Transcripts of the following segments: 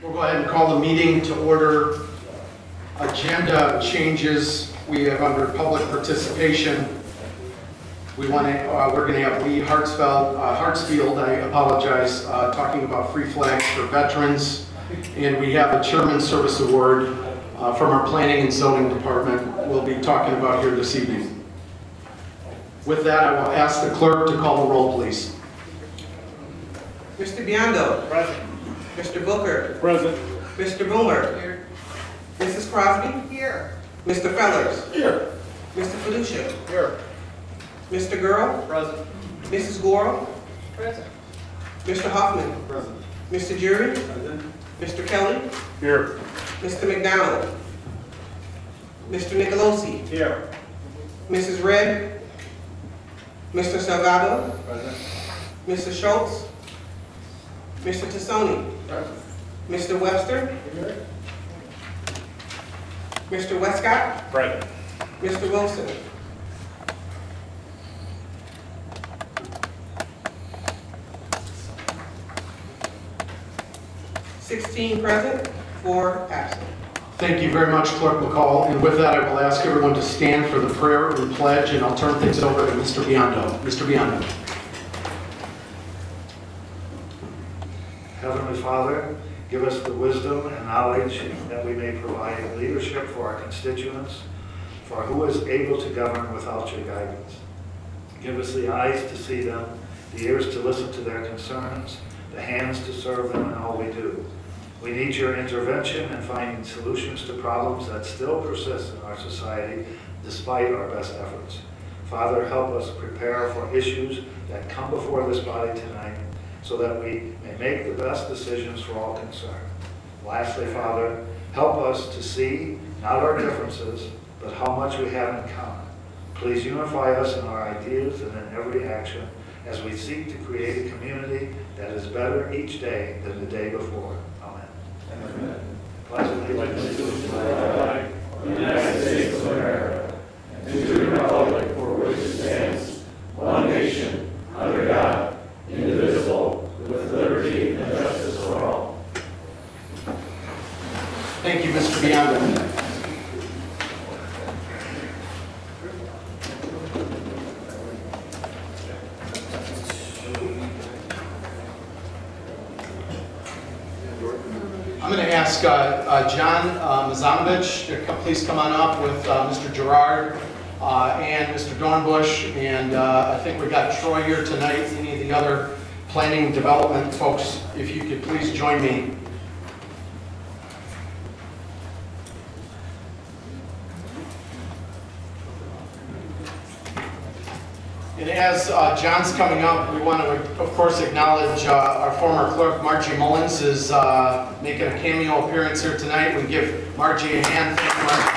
We'll go ahead and call the meeting to order. Agenda changes we have under public participation. We're going to have Lee Hartsfield, I apologize, talking about free flags for veterans. And we have a Chairman's Service Award from our Planning and Zoning Department we'll be talking about here this evening. With that, I will ask the clerk to call the roll, please. Mr. Biondo. Present. Mr. Booker. Present. Mr. Boomer. Here. Mrs. Crosby. Here. Mr. Fellers. Here. Mr. Felucia. Here. Mr. Girl. Present. Mrs. Gore. Present. Mr. Hoffman. Present. Mr. Jury. Present. Mr. Kelly. Here. Mr. McDonald. Mr. Nicolosi. Here. Mrs. Red. Mr. Salgado. Present. Mr. Schultz. Mr. Tassoni. Present. Mr. Webster. Here. Mr. Westcott. Present. Mr. Wilson. (16) present, 4 absent. Thank you very much, Clerk McCall. And with that, I will ask everyone to stand for the prayer and pledge, and I'll turn things over to Mr. Biondo. Mr. Biondo. Heavenly Father, give us the wisdom and knowledge that we may provide leadership for our constituents, for who is able to govern without your guidance. Give us the eyes to see them, the ears to listen to their concerns, the hands to serve them in all we do. We need your intervention in finding solutions to problems that still persist in our society despite our best efforts. Father, help us prepare for issues that come before this body tonight so that we may make the best decisions for all concerned. Lastly, Father, help us to see not our differences, but how much we have in common. Please unify us in our ideas and in every action as we seek to create a community that is better each day than the day before. Amen. Amen. Pledge allegiance to the flag of the United States of America and to the republic for which it stands, one nation, under God, indivisible, with liberty and justice for all. Thank you, Mr. Biondo. I'm going to ask John Mazanovich to please come on up with Mr. Gerard and Mr. Dornbush, and I think we've got Troy here tonight. Any of the other planning and development folks, if you could please join me. And as John's coming up, we want to, of course, acknowledge our former clerk, Margie Mullins, is making a cameo appearance here tonight. We give Margie a hand. Thank you, Margie.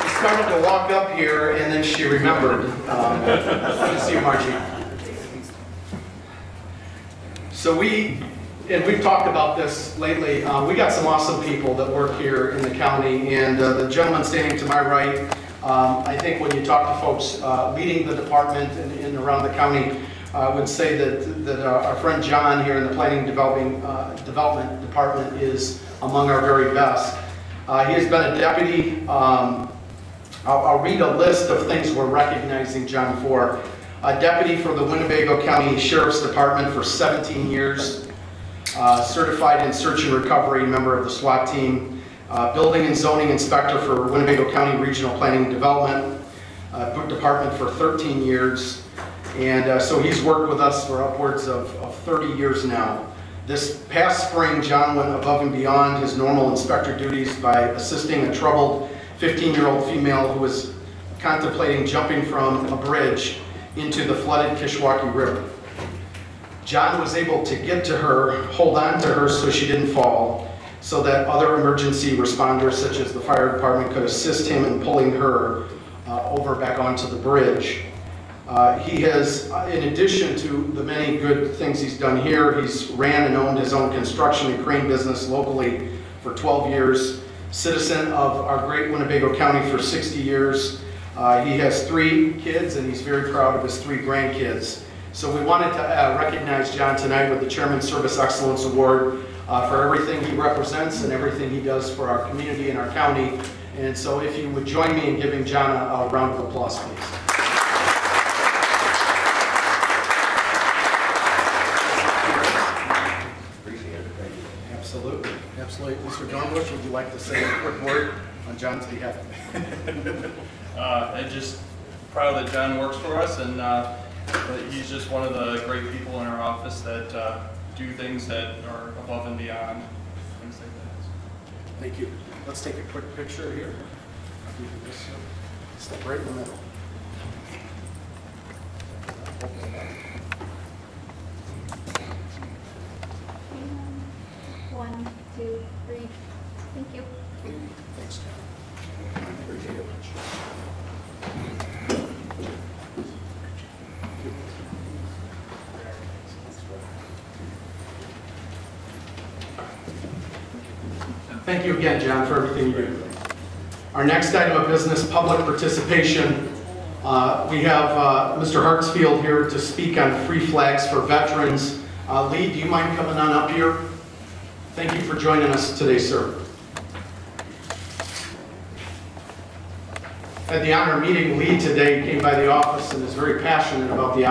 She started to walk up here, and then she remembered. Good to see you, Margie. So we've talked about this lately. We got some awesome people that work here in the county, and the gentleman standing to my right, I think when you talk to folks leading the department and around the county, I would say that our friend John here in the Planning and Development Department is among our very best. He has been a deputy. I'll read a list of things we're recognizing John for. A deputy for the Winnebago County Sheriff's Department for 17 years. Certified in search and recovery, member of the SWAT team, building and zoning inspector for Winnebago County Regional Planning and Development Department for 13 years. And so he's worked with us for upwards of 30 years now. This past spring, John went above and beyond his normal inspector duties by assisting a troubled 15-year-old female who was contemplating jumping from a bridge into the flooded Kishwaukee River. John was able to get to her, hold on to her so she didn't fall, so that other emergency responders such as the fire department could assist him in pulling her over back onto the bridge. He has, in addition to the many good things he's done here, he's ran and owned his own construction and crane business locally for 12 years, citizen of our great Winnebago County for 60 years. He has 3 kids, and he's very proud of his 3 grandkids. So we wanted to recognize John tonight with the Chairman's Service Excellence Award for everything he represents and everything he does for our community and our county. And so if you would join me in giving John a round of applause, please. Absolutely. Absolutely. Mr. Dornbush, would you like to say a quick word on John's behalf? I'm just proud that John works for us, and that he's just one of the great people in our office that do things that are above and beyond, things like that. Thank you. Let's take a quick picture here. I'll give you this. Step right in the middle. 1, 2, 3. Thank you. Thanks, John. Appreciate it. Thank you again, John, for everything you do. Our next item of business, public participation. We have Mr. Hartsfield here to speak on free flags for veterans. Lee, do you mind coming on up here? Thank you for joining us today, sir. Had the honor of meeting Lee today. He came by the office and is very passionate about the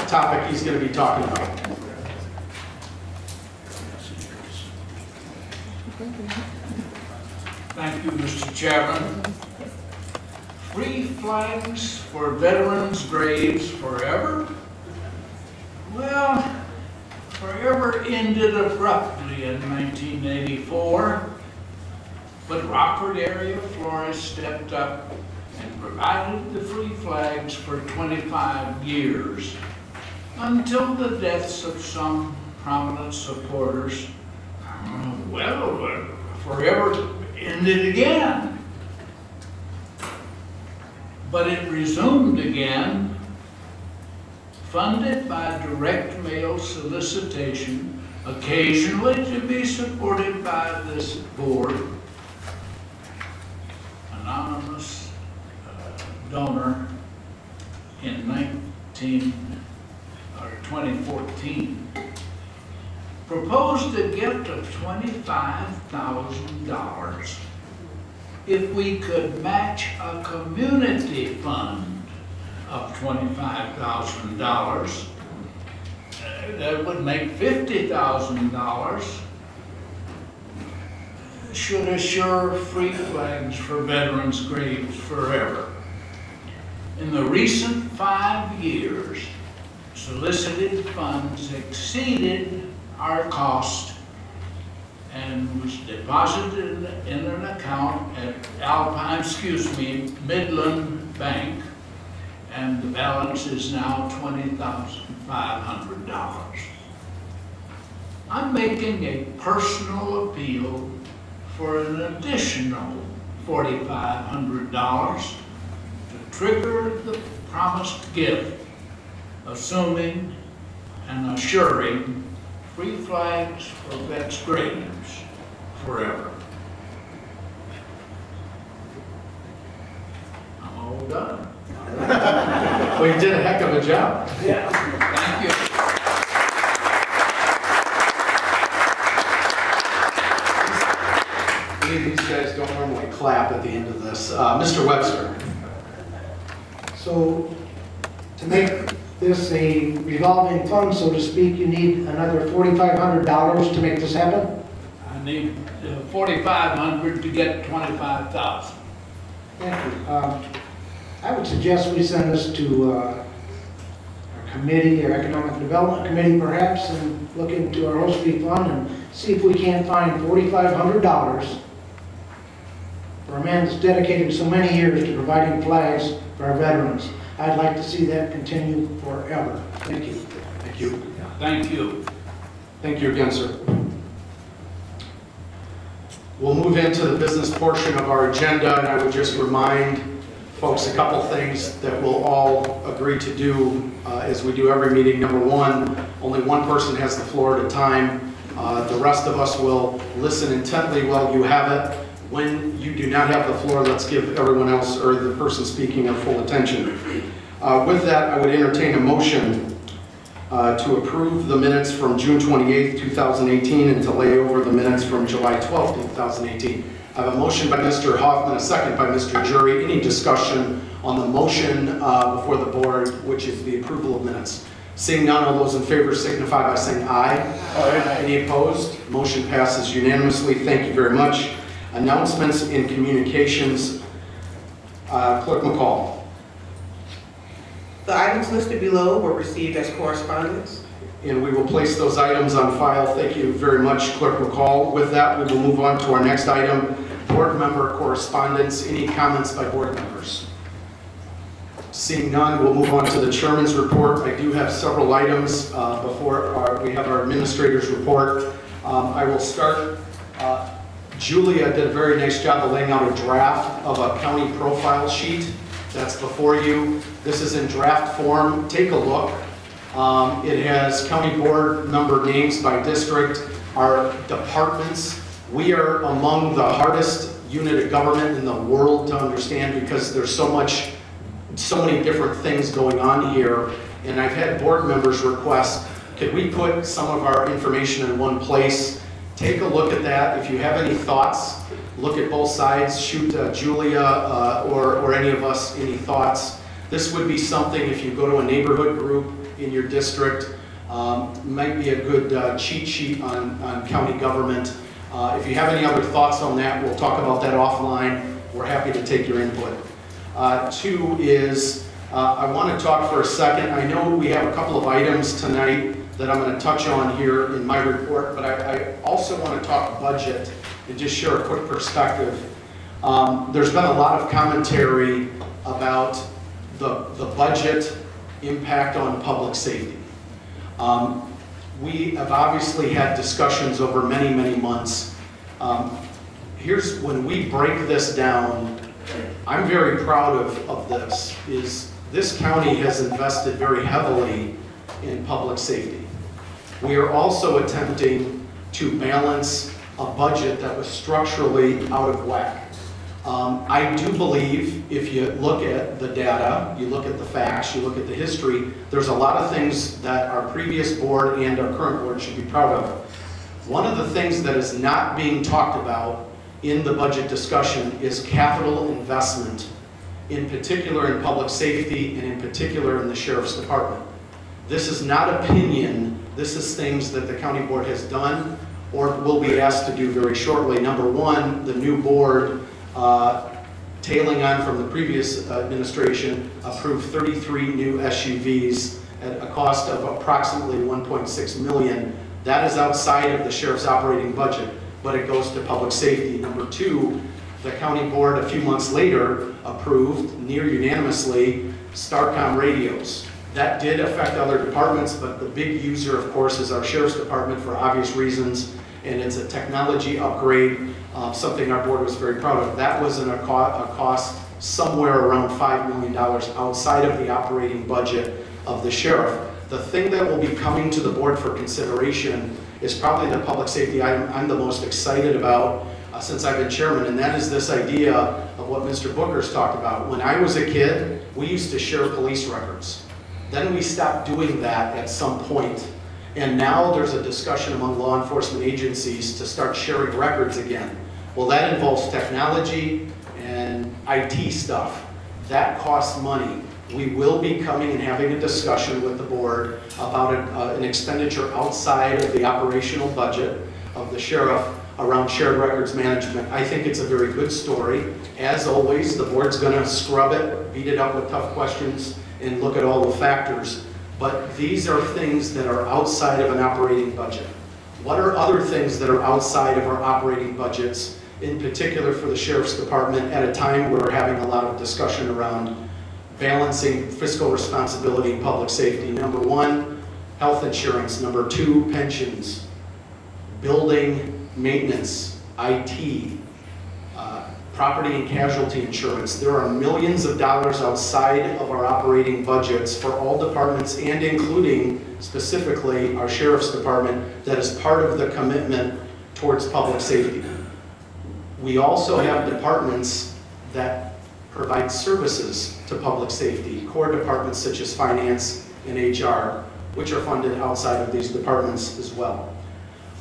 topic he's going to be talking about. Thank you, Mr. Chairman. Free flags for veterans' graves forever? Well, forever ended abruptly in 1984, but Rockford area florists stepped up and provided the free flags for 25 years, until the deaths of some prominent supporters, forever ended again. But it resumed again, funded by direct mail solicitation, occasionally to be supported by this board. Anonymous donor in 2014 proposed a gift of $25,000 if we could match a community fund of $25,000. That would make $50,000. Should assure free flags for veterans' graves forever. In the recent 5 years, solicited funds exceeded our cost and was deposited in an account at Midland Bank, and the balance is now $20,500. I'm making a personal appeal for an additional $4,500 to trigger the promised gift, assuming and assuring free flags for vets' graves forever. I'm all done. Well, you did a heck of a job. Yeah. Thank you. These guys don't normally clap at the end of this. Mr. Webster. So to make this a revolving fund, so to speak, you need another $4,500 to make this happen? I need $4,500 to get $25,000. Thank you. I would suggest we send this to our committee, our Economic Development Committee perhaps, and look into our host fee fund and see if we can't find $4,500 for a man that's dedicated so many years to providing flags for our veterans. I'd like to see that continue forever. Thank you. Thank you. Thank you. Thank you again, sir. We'll move into the business portion of our agenda, and I would just remind folks a couple things that we'll all agree to do as we do every meeting. Number one, only one person has the floor at a time. The rest of us will listen intently while you have it. When you do not have the floor, let's give everyone else or the person speaking full attention. With that, I would entertain a motion to approve the minutes from June 28th, 2018, and to lay over the minutes from July 12th, 2018. I have a motion by Mr. Hoffman, a second by Mr. Jury. Any discussion on the motion before the board, which is the approval of minutes? Seeing none, all those in favor signify by saying aye. Aye. Any opposed? Motion passes unanimously. Thank you very much. Announcements and communications. Clerk McCall. The items listed below were received as correspondence. And we will place those items on file. Thank you very much, Clerk McCall. With that, we will move on to our next item, board member correspondence. Any comments by board members? Seeing none, we'll move on to the chairman's report. I do have several items before we have our administrator's report. I will start. Julia did a very nice job of laying out a draft of a county profile sheet. That's before you. This is in draft form. Take a look. It has county board member names by district, our departments. We are among the hardest unit of government in the world to understand because there's so many different things going on here. And I've had board members request, could we put some of our information in one place? Take a look at that. If you have any thoughts, look at both sides, shoot Julia or any of us any thoughts. This would be something, if you go to a neighborhood group in your district, might be a good cheat sheet on county government. If you have any other thoughts on that, we'll talk about that offline. We're happy to take your input. Two is, I want to talk for a second. I know we have a couple of items tonight that I'm going to touch on here in my report, but I also want to talk budget and just share a quick perspective. There's been a lot of commentary about the budget impact on public safety. We have obviously had discussions over many, many months. Here's when we break this down. I'm very proud of this, is this county has invested very heavily in public safety. We are also attempting to balance a budget that was structurally out of whack. I do believe if you look at the data, you look at the facts, you look at the history, there's a lot of things that our previous board and our current board should be proud of. One of the things that is not being talked about in the budget discussion is capital investment, in particular in public safety and in particular in the sheriff's department. This is not opinion, this is things that the county board has done or will be asked to do very shortly. Number one, the new board, tailing on from the previous administration, approved 33 new SUVs at a cost of approximately $1.6 million. That is outside of the sheriff's operating budget, but it goes to public safety. Number two, the county board a few months later approved, near unanimously, Starcom radios. That did affect other departments, but the big user, of course, is our sheriff's department for obvious reasons, and it's a technology upgrade, something our board was very proud of. That was a cost somewhere around $5 million outside of the operating budget of the sheriff. The thing that will be coming to the board for consideration is probably the public safety item I'm the most excited about since I've been chairman, and that is this idea of what Mr. Booker's talked about. When I was a kid, we used to share police records. Then we stopped doing that at some point, and now there's a discussion among law enforcement agencies to start sharing records again. Well, that involves technology and IT stuff. That costs money. We will be coming and having a discussion with the board about an expenditure outside of the operational budget of the sheriff around shared records management. I think it's a very good story. As always, the board's going to scrub it, beat it up with tough questions, and look at all the factors. But these are things that are outside of an operating budget. What are other things that are outside of our operating budgets, in particular for the sheriff's department, at a time where we're having a lot of discussion around balancing fiscal responsibility and public safety? Number one, health insurance. Number two, pensions. Building maintenance, IT, property and casualty insurance. There are millions of dollars outside of our operating budgets for all departments, and including specifically our sheriff's department, that is part of the commitment towards public safety. We also have departments that provide services to public safety, core departments such as finance and HR. which are funded outside of these departments as well.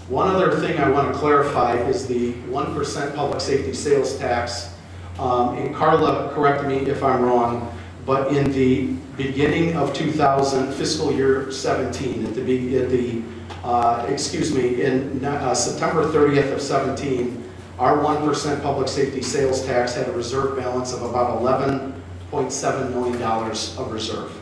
One other thing I want to clarify is the 1% public safety sales tax. And Carla, correct me if I'm wrong, but in the beginning of 2000, fiscal year 17, in September 30th of 17, our 1% public safety sales tax had a reserve balance of about $11.7 million of reserve.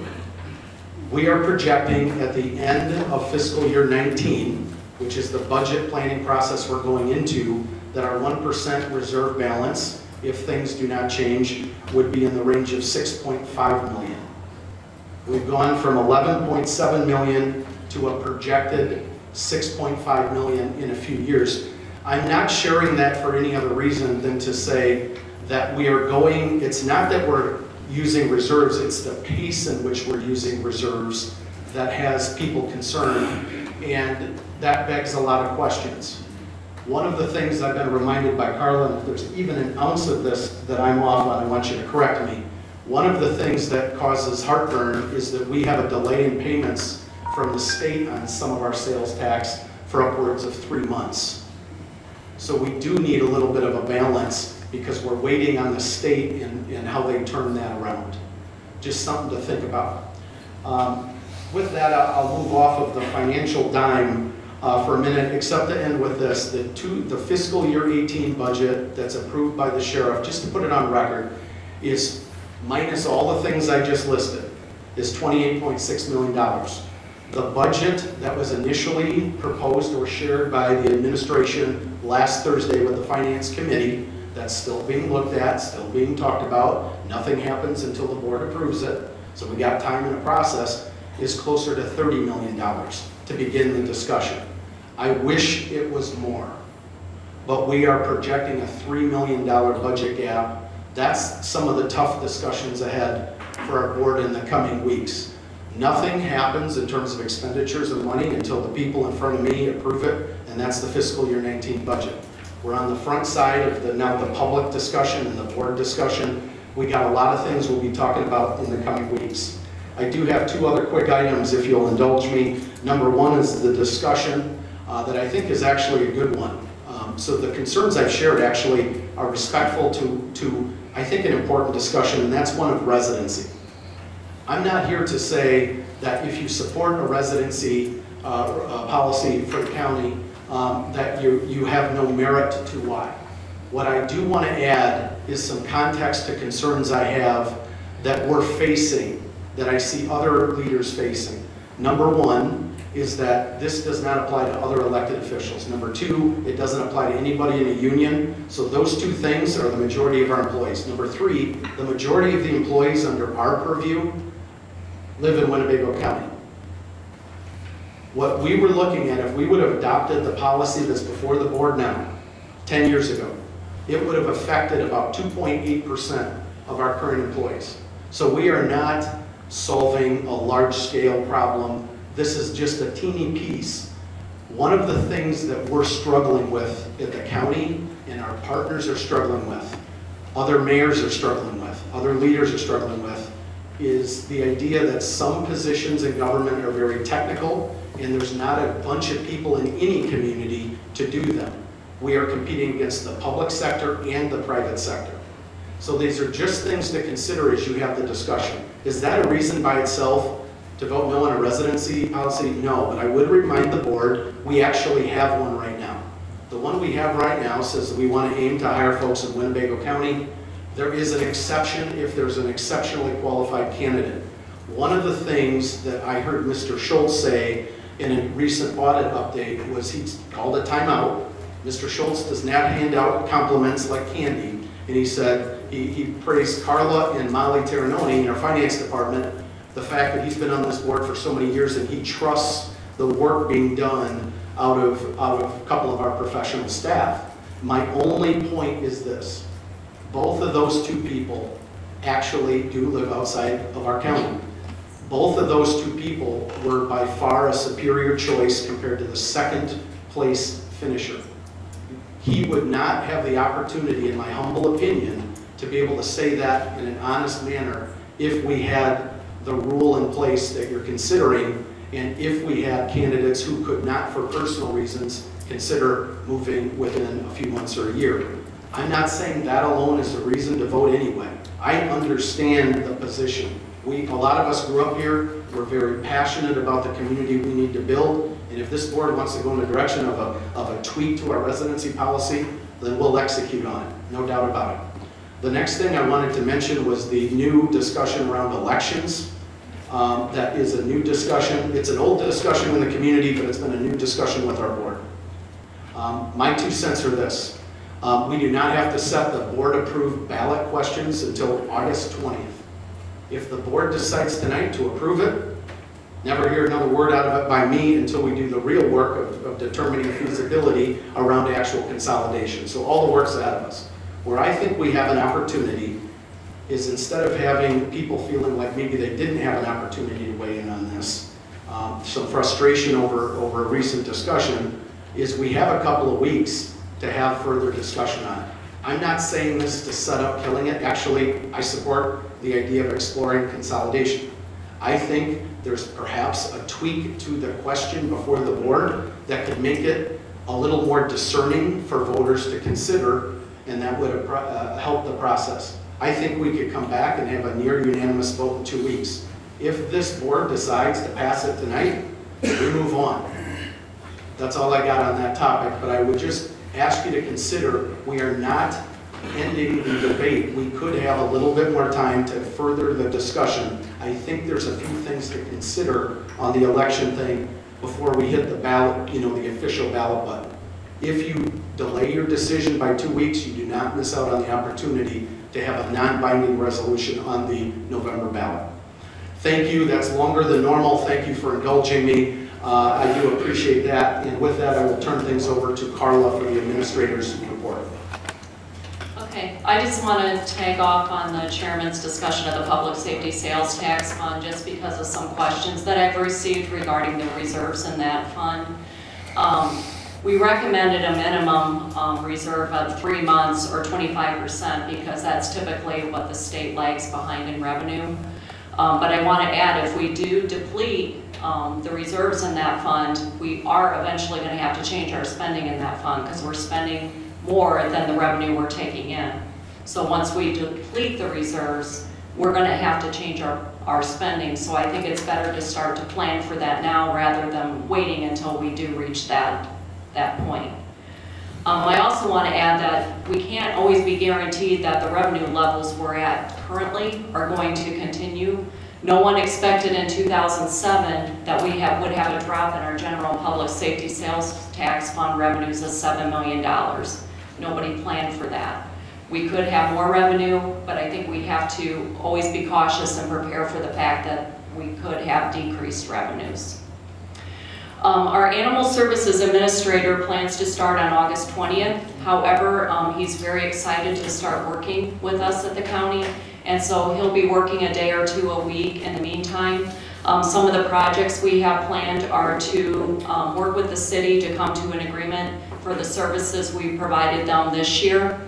We are projecting at the end of fiscal year 19, which is the budget planning process we're going into, that our 1% reserve balance, if things do not change, would be in the range of $6.5 million. We've gone from $11.7 million to a projected $6.5 million in a few years. I'm not sharing that for any other reason than to say that we are going, it's not that we're using reserves, it's the pace in which we're using reserves that has people concerned, and that begs a lot of questions. One of the things I've been reminded by Carla, and if there's even an ounce of this that I'm off on, I want you to correct me. One of the things that causes heartburn is that we have a delay in payments from the state on some of our sales tax for upwards of 3 months. So we do need a little bit of a balance because we're waiting on the state and how they turn that around. Just something to think about. With that, I'll move off of the financial dime for a minute, except to end with this. The fiscal year 18 budget that's approved by the sheriff, just to put it on record, is minus all the things I just listed, is $28.6 million. The budget that was initially proposed or shared by the administration last Thursday with the Finance Committee, that's still being looked at, still being talked about. Nothing happens until the board approves it. So we got time in the process, is closer to $30 million to begin the discussion. I wish it was more, but we are projecting a $3 million budget gap. That's some of the tough discussions ahead for our board in the coming weeks. Nothing happens in terms of expenditures of money until the people in front of me approve it, and that's the fiscal year 19 budget. We're on the front side of now the public discussion and the board discussion. We got a lot of things we'll be talking about in the coming weeks. I do have 2 other quick items if you'll indulge me. Number 1 is the discussion that I think is actually a good one. So the concerns I've shared actually are respectful to I think an important discussion, and that's one of residency. I'm not here to say that if you support a residency policy for the county, that you have no merit to why. What I do want to add is some context to concerns I have that we're facing, that I see other leaders facing. Number 1 is that this does not apply to other elected officials. Number 2, it doesn't apply to anybody in a union. So those 2 things are the majority of our employees. Number 3, the majority of the employees under our purview live in Winnebago County. What we were looking at, if we would have adopted the policy that's before the board now, 10 years ago, it would have affected about 2.8% of our current employees. So we are not solving a large-scale problem. This is just a teeny piece. One of the things that we're struggling with at the county and our partners are struggling with, other mayors are struggling with, other leaders are struggling with, is the idea that some positions in government are very technical and there's not a bunch of people in any community to do them. We are competing against the public sector and the private sector. So these are just things to consider as you have the discussion. Is that a reason by itself to vote no on a residency policy? No, but I would remind the board, we actually have one right now. The one we have right now says that we want to aim to hire folks in Winnebago County. There is an exception if there's an exceptionally qualified candidate. One of the things that I heard Mr. Schultz say in a recent audit update was he called a timeout. Mr. Schultz does not hand out compliments like candy. And he said, he praised Carla and Molly Terranoni in our finance department, the fact that he's been on this board for so many years and he trusts the work being done out of a couple of our professional staff. My only point is this. Both of those 2 people actually do live outside of our county. Both of those 2 people were by far a superior choice compared to the 2nd place finisher. He would not have the opportunity, in my humble opinion, to be able to say that in an honest manner if we had the rule in place that you're considering and if we had candidates who could not, for personal reasons, consider moving within a few months or a year. I'm not saying that alone is a reason to vote anyway. I understand the position. A lot of us grew up here. We're very passionate about the community we need to build, and if this board wants to go in the direction of a tweak to our residency policy, then we'll execute on it, no doubt about it. The next thing I wanted to mention was the new discussion around elections. That is a new discussion. It's an old discussion in the community, but it's been a new discussion with our board. My 2 cents are this. We do not have to set the board-approved ballot questions until August 20th. If the board decides tonight to approve it, never hear another word out of it by me until we do the real work of determining feasibility around actual consolidation. So all the work's ahead of us. Where I think we have an opportunity is, instead of having people feeling like maybe they didn't have an opportunity to weigh in on this, some frustration over a recent discussion, is we have a couple of weeks to have further discussion on it. I'm not saying this to set up killing it. Actually, I support the idea of exploring consolidation. I think there's perhaps a tweak to the question before the board that could make it a little more discerning for voters to consider, and that would help the process. I think we could come back and have a near unanimous vote in 2 weeks. If this board decides to pass it tonight, we move on. That's all I got on that topic, but I would just ask you to consider, we are not ending the debate. We could have a little bit more time to further the discussion. I think there's a few things to consider on the election thing before we hit the ballot, the official ballot button. If you delay your decision by 2 weeks, you do not miss out on the opportunity to have a non-binding resolution on the November ballot. Thank you. That's longer than normal. Thank you for indulging me. I do appreciate that. And with that, I will turn things over to Carla for the administrator's report. Okay, I just want to tag off on the chairman's discussion of the public safety sales tax fund, just because of some questions that I've received regarding the reserves in that fund. We recommended a minimum reserve of 3 months or 25%, because that's typically what the state lags behind in revenue. But I want to add, if we do deplete the reserves in that fund, we are eventually going to have to change our spending in that fund, because we're spending more than the revenue we're taking in. So once we deplete the reserves, we're going to have to change our spending. So I think it's better to start to plan for that now rather than waiting until we do reach that point. I also want to add that we can't always be guaranteed that the revenue levels we're at currently are going to continue. No one expected in 2007 that we would have a drop in our general public safety sales tax fund revenues of $7 million. Nobody planned for that. We could have more revenue, but I think we have to always be cautious and prepare for the fact that we could have decreased revenues. Our Animal Services Administrator plans to start on August 20th. However, he's very excited to start working with us at the county, and so he'll be working a day or two a week in the meantime. Some of the projects we have planned are to work with the city to come to an agreement for the services we provided them this year.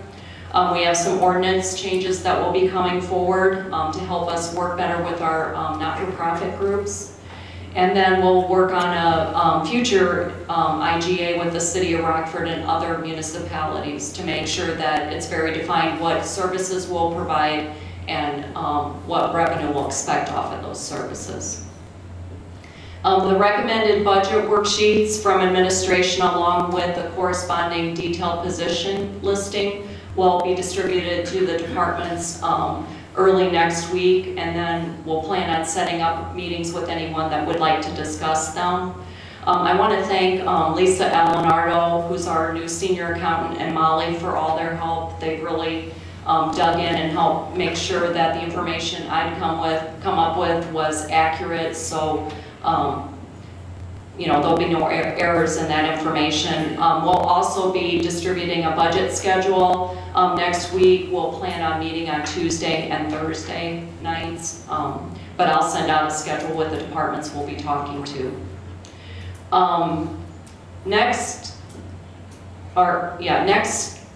We have some ordinance changes that will be coming forward to help us work better with our not-for-profit groups. And then we'll work on a future IGA with the city of Rockford and other municipalities to make sure that it's very defined what services we'll provide and what revenue we'll expect off of those services. The recommended budget worksheets from administration, along with the corresponding detailed position listing, will be distributed to the departments early next week, and then we'll plan on setting up meetings with anyone that would like to discuss them. I want to thank Lisa Alenardo, who's our new senior accountant, and Molly for all their help. They've really dug in and helped make sure that the information I'd come up with was accurate, so there'll be no errors in that information. We'll also be distributing a budget schedule. Next week, we'll plan on meeting on Tuesday and Thursday nights, but I'll send out a schedule with the departments we'll be talking to. Next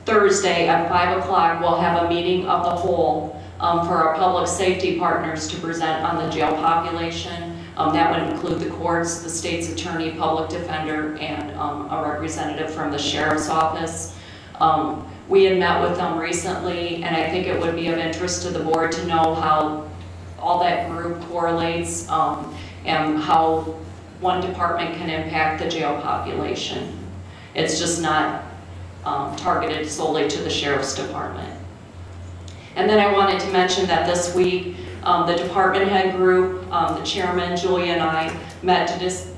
Thursday at 5 o'clock, we'll have a meeting of the whole for our public safety partners to present on the jail population. That would include the courts, the state's attorney, public defender, and a representative from the sheriff's office. We had met with them recently, and I think it would be of interest to the board to know how all that group correlates and how one department can impact the jail population. It's just not targeted solely to the sheriff's department. And then I wanted to mention that this week, the department head group, the chairman, Julia, and I met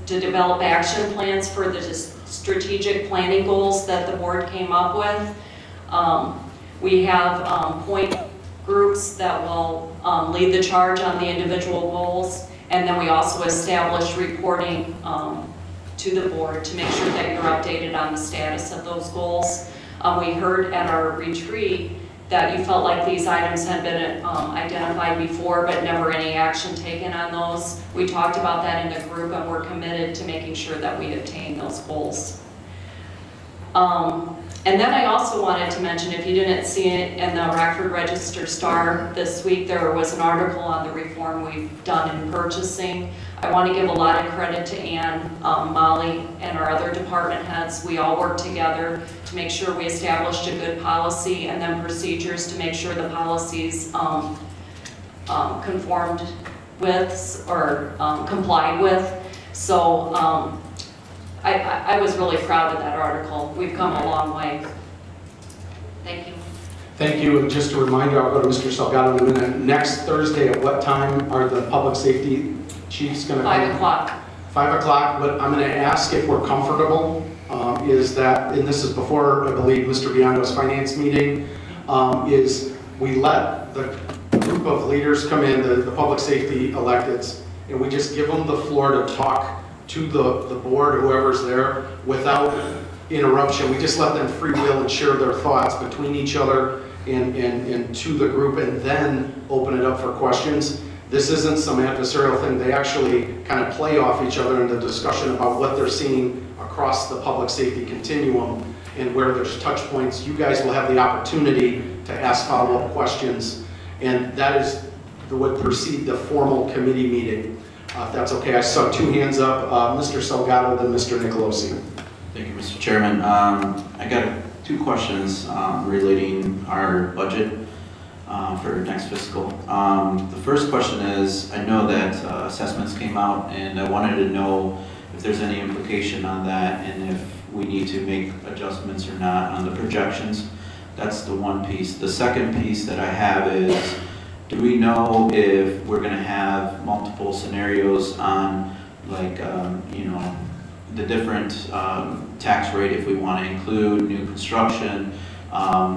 to develop action plans for the strategic planning goals that the board came up with. We have point groups that will lead the charge on the individual goals, and then we also establish reporting to the board to make sure that you're updated on the status of those goals. We heard at our retreat that you felt like these items had been identified before, but never any action taken on those. We talked about that in the group, and we're committed to making sure that we obtain those goals. And then I also wanted to mention, if you didn't see it in the Rockford Register Star this week, there was an article on the reform we've done in purchasing. I want to give a lot of credit to Ann, Molly, and our other department heads. We all worked together to make sure we established a good policy and then procedures to make sure the policies conformed with or complied with. So I was really proud of that article. We've come a long way. Thank you. Thank you. And just a reminder, I'll go to Mr. Salgado in a minute. Next Thursday, at what time are the public safety chiefs going to come? 5 o'clock. 5 o'clock. What I'm going to ask, if we're comfortable, is that, and this is before, I believe, Mr. Biondo's finance meeting, is we let the group of leaders come in, the public safety electeds, and we just give them the floor to talk to the board, whoever's there, without interruption. We just let them freewheel and share their thoughts between each other and to the group, and then open it up for questions. This isn't some adversarial thing. They actually kind of play off each other in the discussion about what they're seeing across the public safety continuum and where there's touch points. You guys will have the opportunity to ask follow-up questions, and that is what precede the formal committee meeting. If that's okay. I saw 2 hands up, Mr. Salgado, then Mr. Nicolosi. Thank you, Mr. Chairman. I got 2 questions relating our budget for next fiscal. The first question is, I know that assessments came out, and I wanted to know if there's any implication on that and if we need to make adjustments or not on the projections. That's the one piece. The second piece that I have is, do we know if we're going to have multiple scenarios on, like, you know, the different tax rate, if we want to include new construction,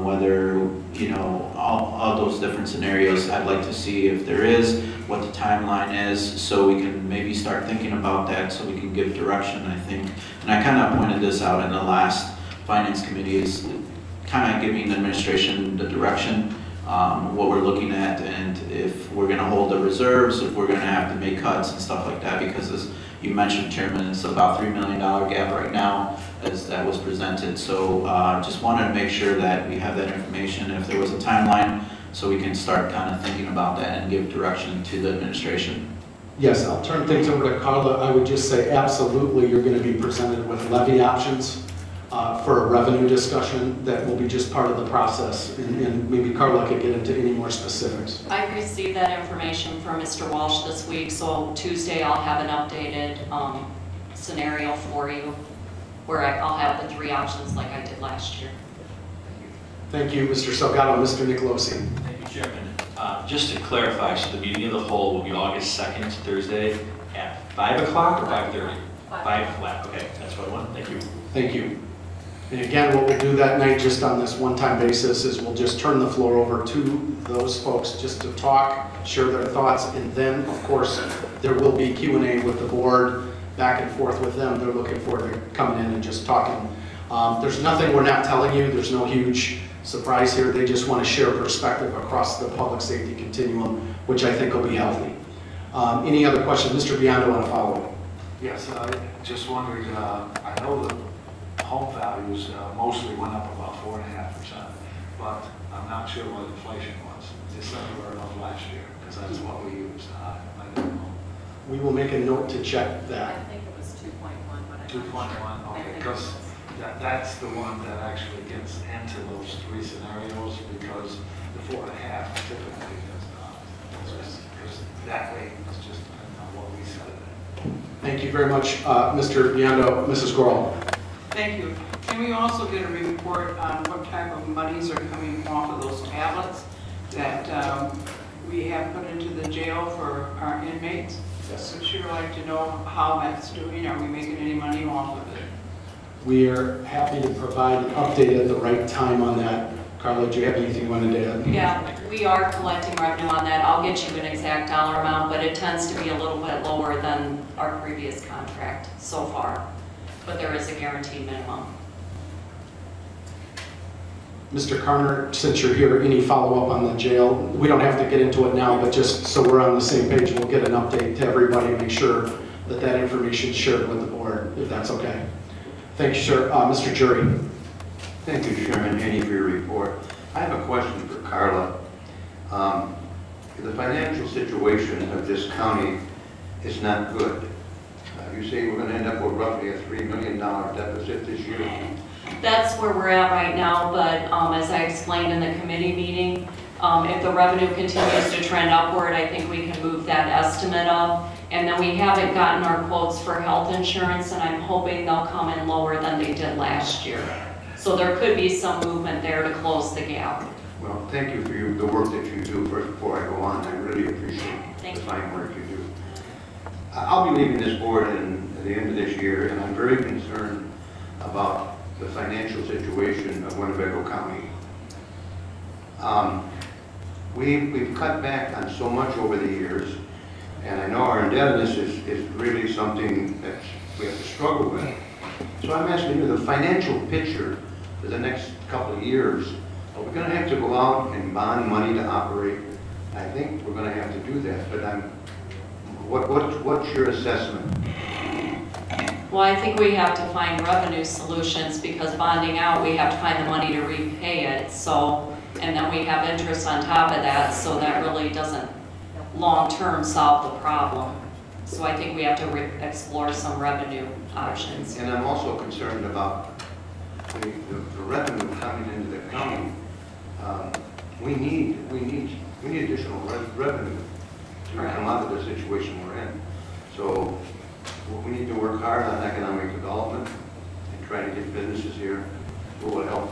whether, you know, all those different scenarios? I'd like to see if there is, what the timeline is, so we can maybe start thinking about that, so we can give direction, I think. And I kind of pointed this out in the last finance committee, is kind of giving the administration the direction, what we're looking at, and if we're going to hold the reserves, if we're going to have to make cuts and stuff like that, because as you mentioned, Chairman, it's about $3 million gap right now as that was presented. So just wanted to make sure that we have that information, if there was a timeline, so we can start kind of thinking about that and give direction to the administration. Yes, I'll turn things over to Carla. I would just say absolutely you're going to be presented with levy options for a revenue discussion that will be just part of the process, and maybe Carla could get into any more specifics. I received that information from Mr. Walsh this week, so Tuesday I'll have an updated scenario for you where I'll have the 3 options like I did last year. Thank you, Mr. Salgado. Mr. Nicolosi. Thank you, Chairman. Just to clarify, so the meeting of the whole will be August 2nd, Thursday at 5 o'clock or 5:30? 5 flat, okay, that's what I want. Thank you. Thank you. And again, what we'll do that night, just on this one-time basis, is we'll just turn the floor over to those folks just to talk, share their thoughts, and then, of course, there will be Q&A with the board, back and forth with them. They're looking forward to coming in and just talking. There's nothing we're not telling you. There's no huge surprise here. They just want to share perspective across the public safety continuum, which I think will be healthy. Any other questions? Mr. Biondo, want to follow? Yes, I just wondered, I know that home values mostly went up about 4.5%, but I'm not sure what inflation was. December of last year, because that's what we used. I don't know. We will make a note to check that. I think it was 2.1, but I'm 2.1, okay, because that's the one that actually gets into those three scenarios, because the 4.5 typically does not. Because that way, it's just depending on what we set it at. Thank you very much, Mr. Biondo. Mrs. Gorel. Thank you. Can we also get a report on what type of monies are coming off of those tablets that we have put into the jail for our inmates? Yes. I'd sure like to know how that's doing. Are we making any money off of it? We are happy to provide an update at the right time on that. Carla, do you have anything you wanted to add? Yeah, we are collecting revenue on that. I'll get you an exact dollar amount, but it tends to be a little bit lower than our previous contract so far. But there is a guaranteed minimum. Mr. Carner, since you're here, any follow-up on the jail? We don't have to get into it now, but just so we're on the same page, we'll get an update to everybody, make sure that that information is shared with the board, if that's okay. Thank you, sir. Mr. Jury. Thank you, Chairman Haney, for your report. I have a question for Carla. The financial situation of this county is not good. You say we're going to end up with roughly a $3 million deficit this year. That's where we're at right now, but as I explained in the committee meeting, if the revenue continues to trend upward, I think we can move that estimate up. And then we haven't gotten our quotes for health insurance, and I'm hoping they'll come in lower than they did last year. So there could be some movement there to close the gap. Well, thank you for the work that you do. First, before I go on, I really appreciate Thank the you. fine work you do. I'll be leaving this board at the end of this year, and I'm very concerned about the financial situation of Winnebago County. We've cut back on so much over the years, and I know our indebtedness is really something that we have to struggle with. So I'm asking you, the financial picture for the next couple of years, are we going to have to go out and bond money to operate? I think we're going to have to do that, but what's your assessment? Well, I think we have to find revenue solutions because bonding out, we have to find the money to repay it. So, and then we have interest on top of that, so that really doesn't long-term solve the problem. So I think we have to explore some revenue options. And I'm also concerned about the revenue coming into the county. We need additional revenue to come out of the situation we're in. So we need to work hard on economic development and try to get businesses here who will help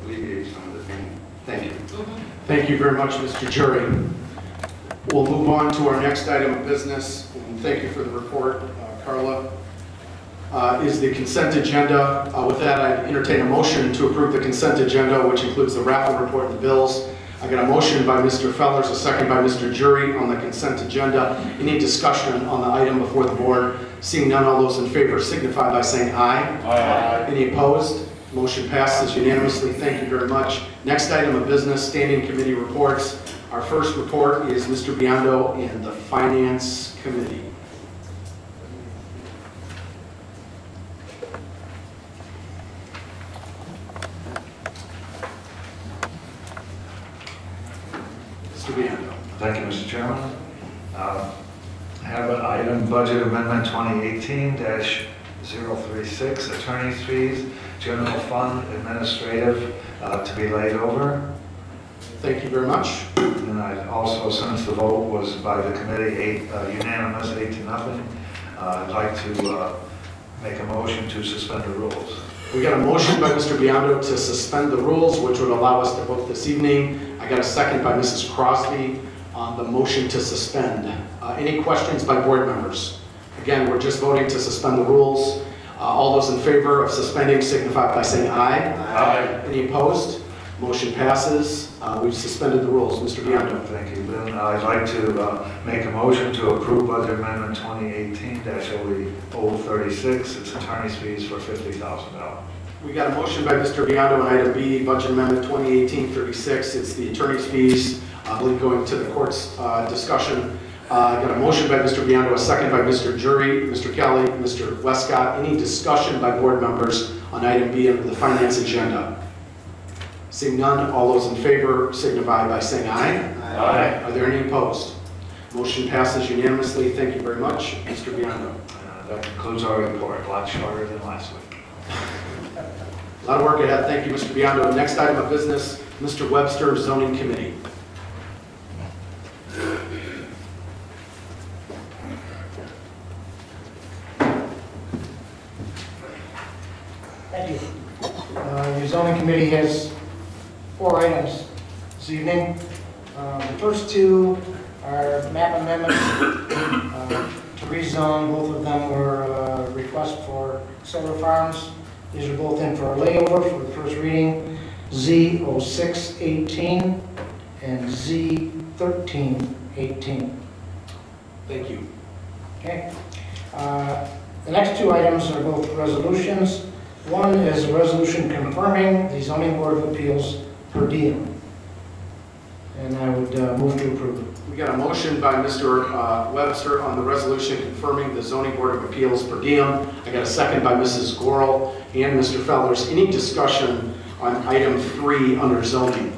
alleviate some of the pain. Thank you. Thank you very much, Mr. Jury. We'll move on to our next item of business, and thank you for the report, Carla. Is the consent agenda. With that, I entertain a motion to approve the consent agenda, which includes the raffle report and the bills. I got a motion by Mr. Fellers, a second by Mr. Jury on the consent agenda. Any discussion on the item before the board? Seeing none, all those in favor signify by saying aye. Aye. Any opposed? Motion passes unanimously. Thank you very much. Next item of business, standing committee reports. Our first report is Mr. Biondo and the Finance Committee. Mr. Biondo. Thank you, Mr. Chairman. I have an item, Budget Amendment 2018-036, Attorney's Fees, General Fund Administrative, to be laid over. Thank you very much. And I also, since the vote was by the committee unanimous, 8-0, I'd like to make a motion to suspend the rules. We got a motion by Mr. Biondo to suspend the rules, which would allow us to vote this evening. I got a second by Mrs. Crosby on the motion to suspend. Any questions by board members? Again, we're just voting to suspend the rules. All those in favor of suspending signify by saying aye. Aye. Any opposed? Motion passes. We've suspended the rules. Mr. Biondo. Thank you. Then I'd like to make a motion to approve Budget Amendment 2018-036. It's attorney's fees for $50,000. We got a motion by Mr. Biondo on item B, Budget Amendment 2018-36. It's the attorney's fees, I believe going to the court's discussion. I got a motion by Mr. Biondo, a second by Mr. Jury, Mr. Kelly, Mr. Westcott. Any discussion by board members on item B under the finance agenda? Seeing none, all those in favor signify by saying aye. Aye. Are there any opposed? Motion passes unanimously. Thank you very much. Mr. Biondo. That concludes our report, a lot shorter than last week. A lot of work ahead. Thank you, Mr. Biondo. Next item of business, Mr. Webster, Zoning Committee. Thank you. Your zoning committee has 4 items this evening. The first 2 are map amendments to rezone. Both of them were requests for solar farms. These are both in for a layover for the first reading, Z0618 and Z1318. Thank you. Okay. The next 2 items are both resolutions. One is a resolution confirming the zoning board of appeals per diem. And I would move to approve it. We got a motion by Mr. Webster on the resolution confirming the zoning board of appeals per diem. I got a second by Mrs. Gorel and Mr. Fellers. Any discussion on item 3 under zoning?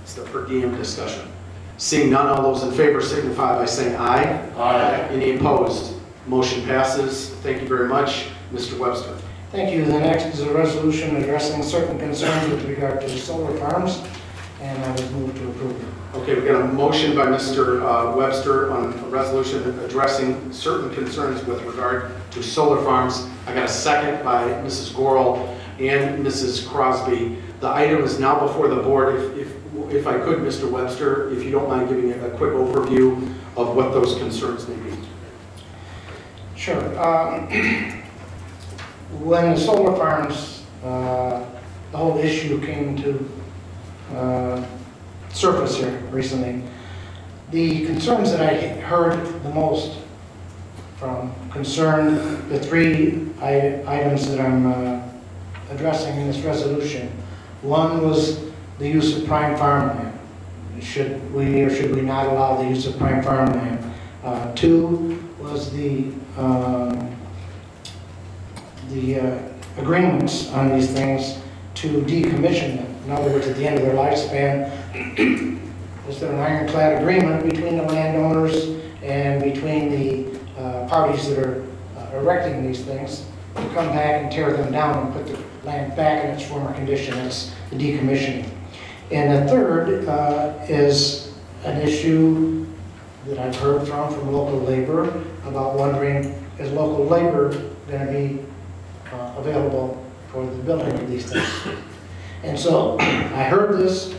It's the per diem discussion. Seeing none, all those in favor signify by saying aye. Aye. Any opposed? Motion passes. Thank you very much. Mr. Webster. Thank you. The next is a resolution addressing certain concerns with regard to solar farms, and I would move to approve it. Okay, we got a motion by Mr. Webster on a resolution addressing certain concerns with regard to solar farms. I got a second by Mrs. Gorel and Mrs. Crosby. The item is now before the board. If I could, Mr. Webster, if you don't mind giving a quick overview of what those concerns may be. Sure. When the solar farms, the whole issue came to surface here recently, the concerns that I heard the most from concerned the 3 items that I'm addressing in this resolution. One was the use of prime farmland. Should we or should we not allow the use of prime farmland? 2 was the agreements on these things to decommission them. In other words, at the end of their lifespan, is there an ironclad agreement between the landowners and between the parties that are erecting these things to come back and tear them down and put the land back in its former condition? That's the decommissioning. And the third is an issue that I've heard from local labor about wondering, is local labor going to be available for the building of these things? And so I heard this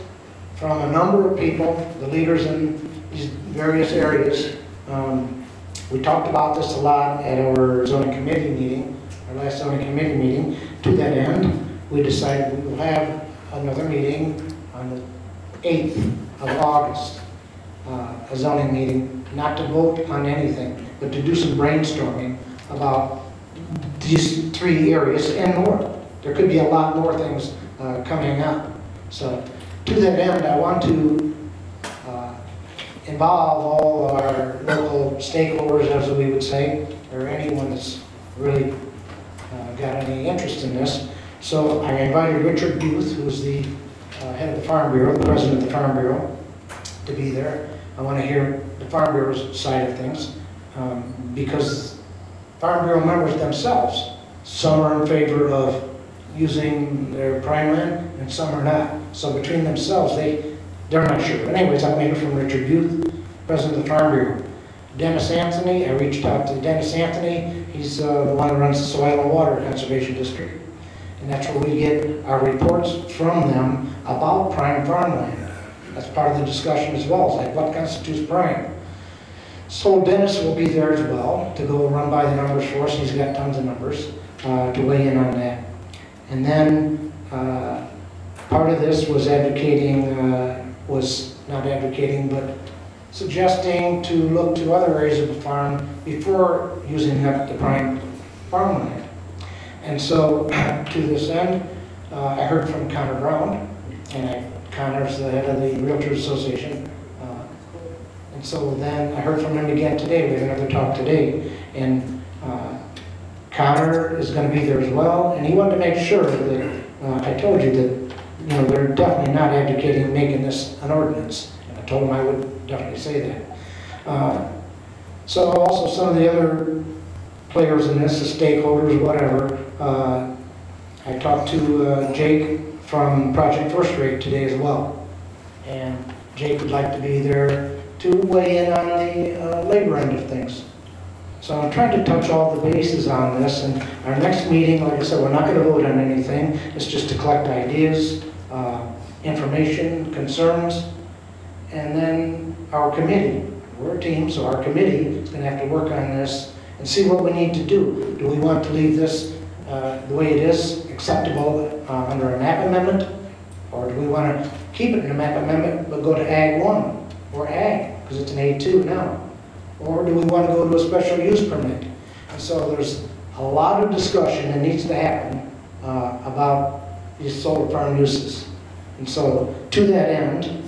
from a number of people, the leaders in these various areas. We talked about this a lot at our zoning committee meeting, our last zoning committee meeting. To that end, we decided we will have another meeting on the 8th of August, a zoning meeting, not to vote on anything, but to do some brainstorming about these 3 areas and more. There could be a lot more things coming up. So to that end, I want to involve all our local stakeholders, as we would say, or anyone that's really got any interest in this. So I invited Richard Booth, who's the head of the Farm Bureau, the president of the Farm Bureau, to be there. I want to hear the Farm Bureau's side of things, because Farm Bureau members themselves, some are in favor of using their prime land and some are not. So between themselves, they're not sure. But anyways, I'm hearing from Richard Booth, president of the Farm Bureau. Dennis Anthony, I reached out to Dennis Anthony. He's the one who runs the Soil and Water Conservation District. And that's where we get our reports from them about prime farmland. That's part of the discussion as well. It's like, what constitutes prime? So Dennis will be there as well to go run by the numbers for us. He's got tons of numbers to weigh in on that. And then part of this was but suggesting to look to other areas of the farm before using up the prime farmland. And so to this end, I heard from Connor Brown, and Connor's the head of the Realtors Association. And so then I heard from him again today. We had another talk today. And Connor is going to be there as well. And he wanted to make sure that, I told you that, they're definitely not advocating making this an ordinance. And I told him I would definitely say that. So also some of the other players in this, the stakeholders, whatever. I talked to Jake from Project First Rate today as well. And Jake would like to be there to weigh in on the labor end of things. So I'm trying to touch all the bases on this, and our next meeting, like I said, we're not going to vote on anything. It's just to collect ideas, information, concerns, and then our committee. We're a team, so our committee is going to have to work on this and see what we need to do. Do we want to leave this the way it is, acceptable under a map amendment? Or do we want to keep it in a map amendment but go to Ag 1 or Ag, because it's an A2 now? Or do we want to go to a special use permit? And so there's a lot of discussion that needs to happen about these solar farm uses. And so to that end,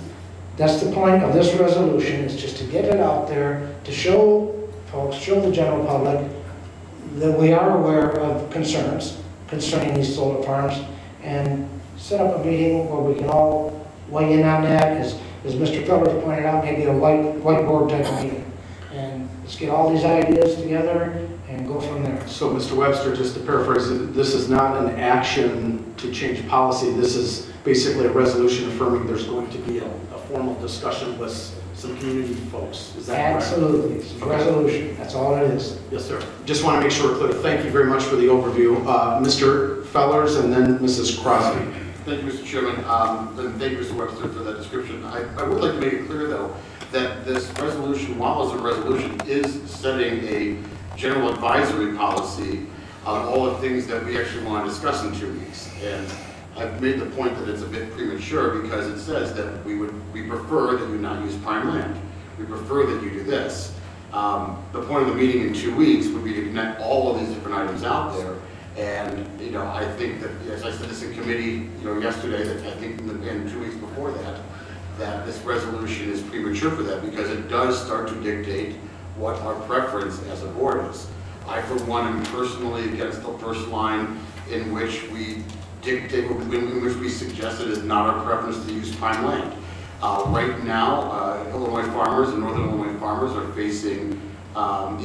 that's the point of this resolution, is just to get it out there, to show folks, show the general public that we are aware of concerns concerning these solar farms, and set up a meeting where we can all weigh in on that, as Mr. Fellers pointed out, maybe a whiteboard type of meeting. And let's get all these ideas together and go from there. So, Mr. Webster, just to paraphrase, this is not an action to change policy. This is basically a resolution affirming there's going to be a formal discussion with some community folks. Is that correct? Absolutely. It's a resolution. That's all it is. Yes, sir. Just want to make sure we're clear. Thank you very much for the overview. Mr. Fellers and then Mrs. Crosby. Thank you, Mr. Chairman, and thank you, Mr. Webster, for that description. I would like to make it clear, though, that this resolution, while it's a resolution, is setting a general advisory policy on all the things that we actually want to discuss in 2 weeks. And I've made the point that it's a bit premature because it says that we prefer that you not use prime land. We prefer that you do this. The point of the meeting in 2 weeks would be to connect all of these different items out there. And, I think that, as I said this in committee, yesterday, that I think in 2 weeks before that this resolution is premature for that because it does start to dictate what our preference as a board is. I, for one, am personally against the first line in which we dictate, in which we suggest it is not our preference to use prime land. Right now, Illinois farmers and Northern Illinois farmers are facing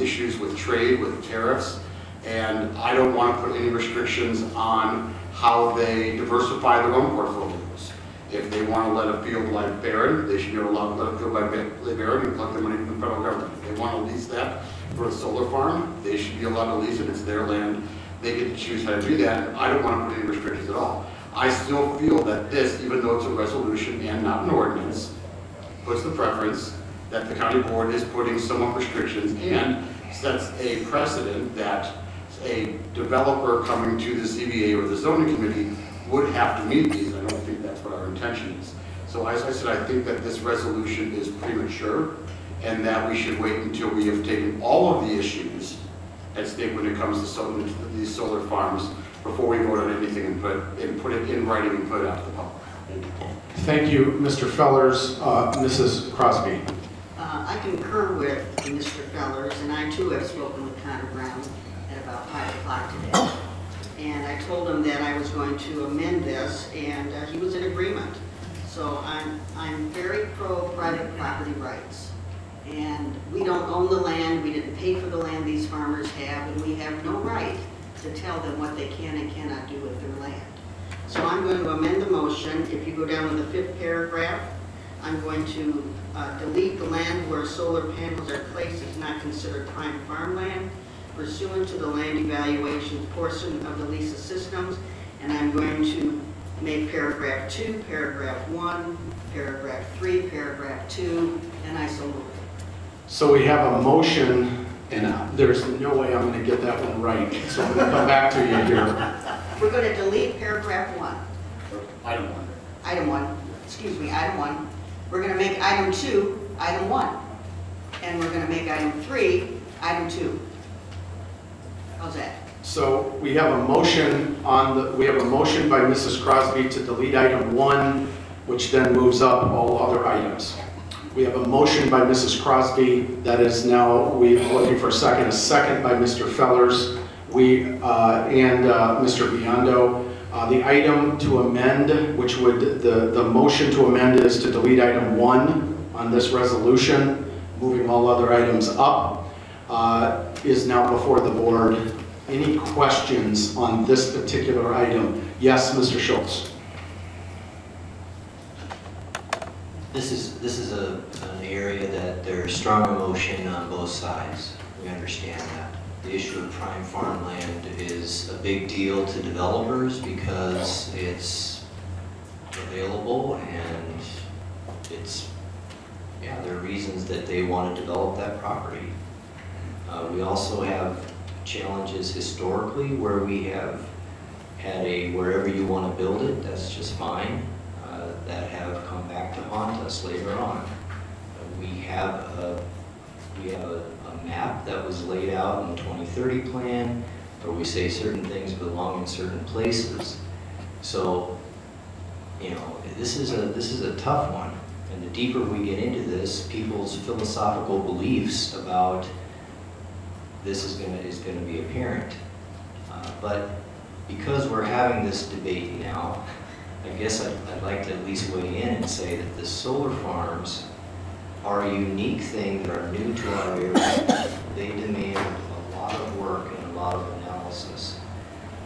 issues with trade, with tariffs, and I don't want to put any restrictions on how they diversify their own portfolios. If they want to let a field lie barren, they should be allowed to let a field lie barren and collect the money from the federal government. If they want to lease that for a solar farm, they should be allowed to lease it. It's their land. They get to choose how to do that. And I don't want to put any restrictions at all. I still feel that this, even though it's a resolution and not an ordinance, puts the preference that the county board is putting somewhat restrictions and sets a precedent that a developer coming to the ZBA or the zoning committee would have to meet these. I don't think that's what our intention is. So as I said, I think that this resolution is premature and that we should wait until we have taken all of the issues at stake when it comes to these solar farms before we vote on anything and put it in writing and put it out to the public. Thank you, Mr. Fellers. Mrs. Crosby. I concur with Mr. Fellers, and I too have spoken with Connor Brown at about 5 o'clock today. And I told him that I was going to amend this, and he was in agreement. So I'm very pro private property rights. And we don't own the land, we didn't pay for the land these farmers have, and we have no right to tell them what they can and cannot do with their land. So I'm going to amend the motion. If you go down to the 5th paragraph, I'm going to delete the land where solar panels are placed is not considered prime farmland pursuant to the land evaluation portion of the lease of systems, and I'm going to make paragraph 2, paragraph 1, paragraph 3, paragraph 2, and I so move. So we have a motion, and there's no way I'm going to get that one right, so I'm going to come back to you here. We're going to delete paragraph 1. Item 1. Item 1, excuse me, item 1. We're going to make item 2, item 1. And we're going to make item 3, item 2. How's that? So we have a motion by Mrs. Crosby to delete item 1, which then moves up all other items. We have a motion by Mrs. Crosby that is now, we're looking for a second by Mr. Fellers and Mr. Biondo. The item to amend, which would, the motion to amend is to delete item 1 on this resolution, moving all other items up. is now before the board. Any questions on this particular item? Yes, Mr. Schultz. This is an area that there's strong emotion on both sides. We understand that. The issue of prime farmland is a big deal to developers because it's available and it's, yeah, there are reasons that they want to develop that property. We also have challenges historically where we have had a wherever you want to build it, that's just fine, that have come back to haunt us later on. We have a map that was laid out in the 2030 plan where we say certain things belong in certain places. So, you know, this is a tough one. And the deeper we get into this, people's philosophical beliefs about this is going to be apparent. But because we're having this debate now, I guess I'd like to at least weigh in and say that the solar farms are a unique thing that are new to our area. They demand a lot of work and a lot of analysis.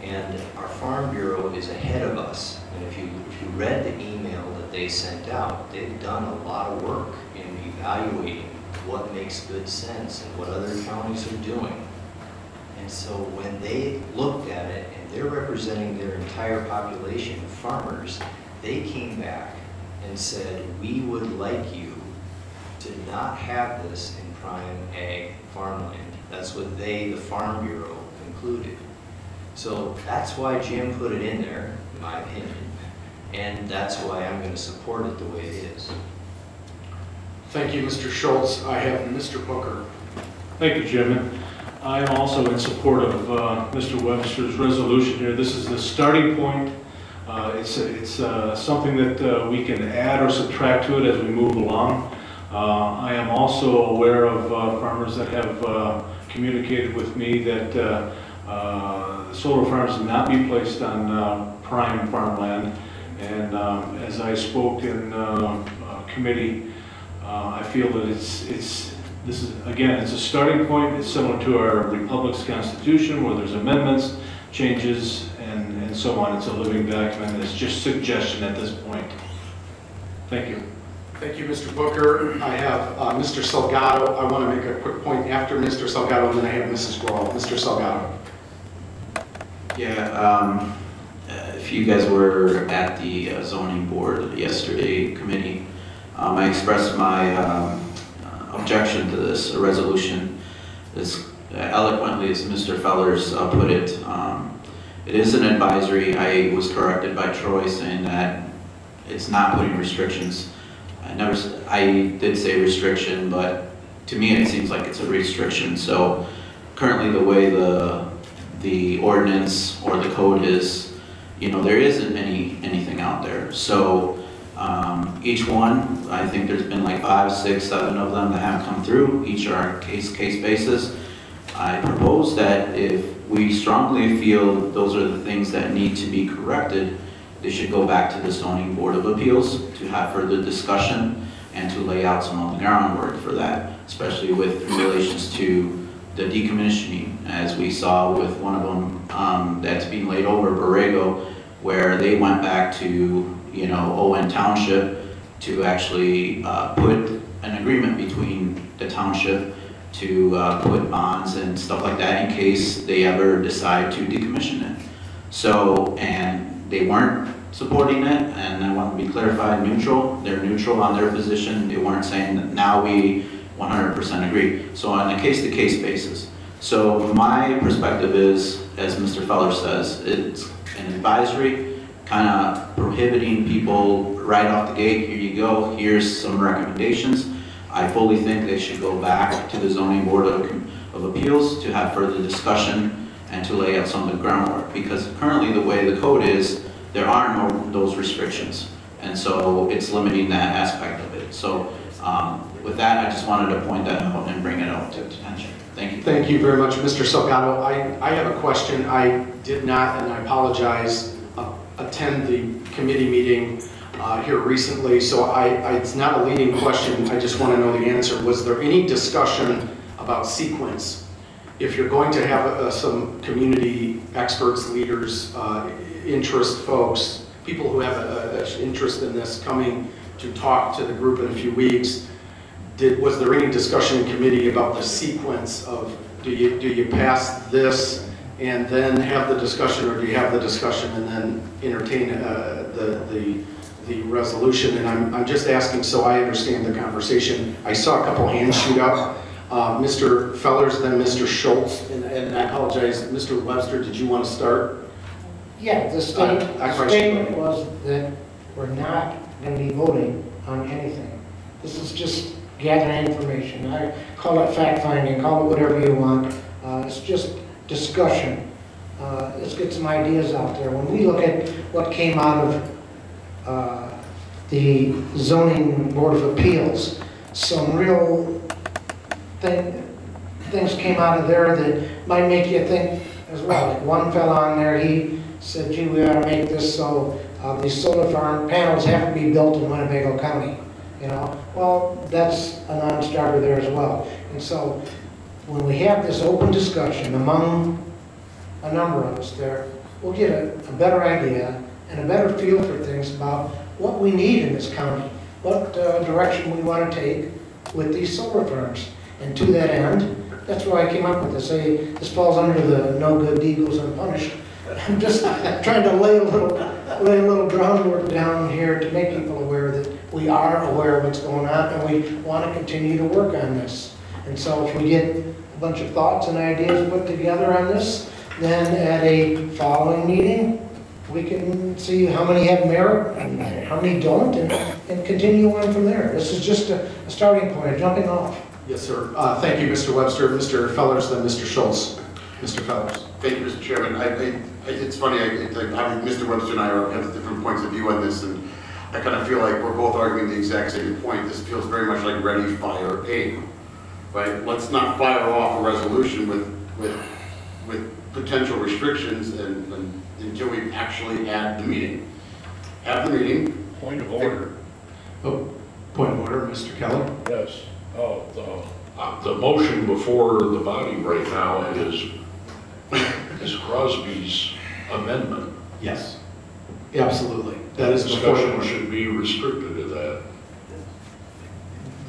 And our Farm Bureau is ahead of us. And if you read the email that they sent out, they've done a lot of work in evaluating what makes good sense and what other counties are doing. And so when they looked at it, and they're representing their entire population of farmers, they came back and said, we would like you to not have this in prime ag farmland. That's what they, the Farm Bureau, concluded. So that's why Jim put it in there, in my opinion, and that's why I'm going to support it the way it is. Thank you, Mr. Schultz. I have Mr. Booker. Thank you, Jim. I am also in support of Mr. Webster's resolution here. This is the starting point. It's something that we can add or subtract to it as we move along. I am also aware of farmers that have communicated with me that solar farms will not be placed on prime farmland. And as I spoke in committee, I feel that this is, again, it's a starting point. It's similar to our Republic's Constitution where there's amendments, changes, and so on. It's a living document. It's just suggestion at this point. Thank you. Thank you, Mr. Booker. I have Mr. Salgado. I want to make a quick point after Mr. Salgado, and then I have Mrs. Grohl. Mr. Salgado. Yeah, if you guys were at the zoning board yesterday committee, I expressed my objection to this resolution. As eloquently as Mr. Fellers put it, it is an advisory. I was corrected by Troy saying that it's not putting restrictions. I did say restriction, but to me it seems like it's a restriction. So currently the way the ordinance or the code is, you know, there isn't anything out there. So each one, I think there's been like 5, 6, 7 of them that have come through. Each are case basis. I propose that if we strongly feel those are the things that need to be corrected, they should go back to the Zoning Board of Appeals to have further discussion and to lay out some of the groundwork for that, especially with relations to the decommissioning, as we saw with one of them that's being laid over, Borrego, where they went back to, you know, Owen Township to actually put an agreement between the township to put bonds and stuff like that in case they ever decide to decommission it. So, and they weren't supporting it, and I want to be clarified, neutral. They're neutral on their position. They weren't saying that now we 100% agree. So on a case-to-case basis. So my perspective is, as Mr. Feller says, it's an advisory, kind of prohibiting people right off the gate. Here you go, here's some recommendations. I fully think they should go back to the Zoning Board of Appeals to have further discussion and to lay out some of the groundwork, because currently the way the code is, there are no those restrictions, and so it's limiting that aspect of it. So with that, I just wanted to point that out and bring it out to attention. Thank you. Thank you very much, Mr. Salgado. I have a question. I did not, and I apologize, attend the committee meeting here recently, so it's not a leading question. I just want to know the answer. Was there any discussion about sequence. If you're going to have some community experts, leaders, interest folks, people who have an interest in this coming to talk to the group in a few weeks, was there any discussion in committee about the sequence of, do you pass this and then have the discussion, or do you have the discussion and then entertain the resolution? And I'm just asking so I understand the conversation. I saw a couple hands shoot up. Mr. Fellers, then Mr. Schultz, and I apologize, Mr. Webster, did you want to start? Yeah, the statement was that we're not going to be voting on anything. This is just gathering information. I call it fact-finding, call it whatever you want. It's just discussion. Let's get some ideas out there. When we look at what came out of the Zoning Board of Appeals, some real things came out of there that might make you think as well. Like one fella on there, he said, gee, we ought to make this so these solar farm panels have to be built in Winnebago County. You know, well, that's a non-starter there as well. And so when we have this open discussion among a number of us there, we'll get a better idea and a better feel for things about what we need in this county, what direction we want to take with these solar farms. And to that end, that's why I came up with this. This falls under the no good deed goes unpunished. I'm just trying to lay a little groundwork down here to make people aware that we are aware of what's going on and we want to continue to work on this. And so if we get a bunch of thoughts and ideas put together on this, then at a following meeting, we can see how many have merit and how many don't, and continue on from there. This is just a starting point, a jumping off. Yes, sir. Thank you, Mr. Webster. Mr. Fellers, then Mr. Schultz. Mr. Fellers. Thank you, Mr. Chairman. It's funny, Mr. Webster and I have different points of view on this, and I kind of feel like we're both arguing the exact same point. This feels very much like ready, fire, aim, right? Let's not fire off a resolution with potential restrictions and until we actually add the meeting. Have the meeting. Point of order. Oh, point of order, Mr. Keller. Yes. The motion before the body right now is Crosby's amendment. Yes, absolutely. That is discussion should be restricted to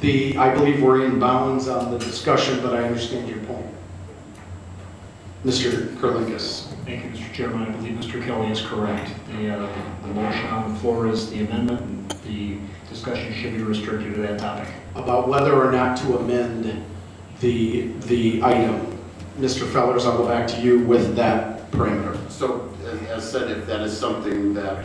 that. I believe we're in bounds on the discussion, but I understand your point. Mr. Kurlikas. Thank you, Mr. Chairman. I believe Mr. Kelly is correct. The motion on the floor is the amendment, and the discussion should be restricted to that topic. About whether or not to amend the item. Mr. Fellers, I'll go back to you with that parameter. So, as said, if that is something that,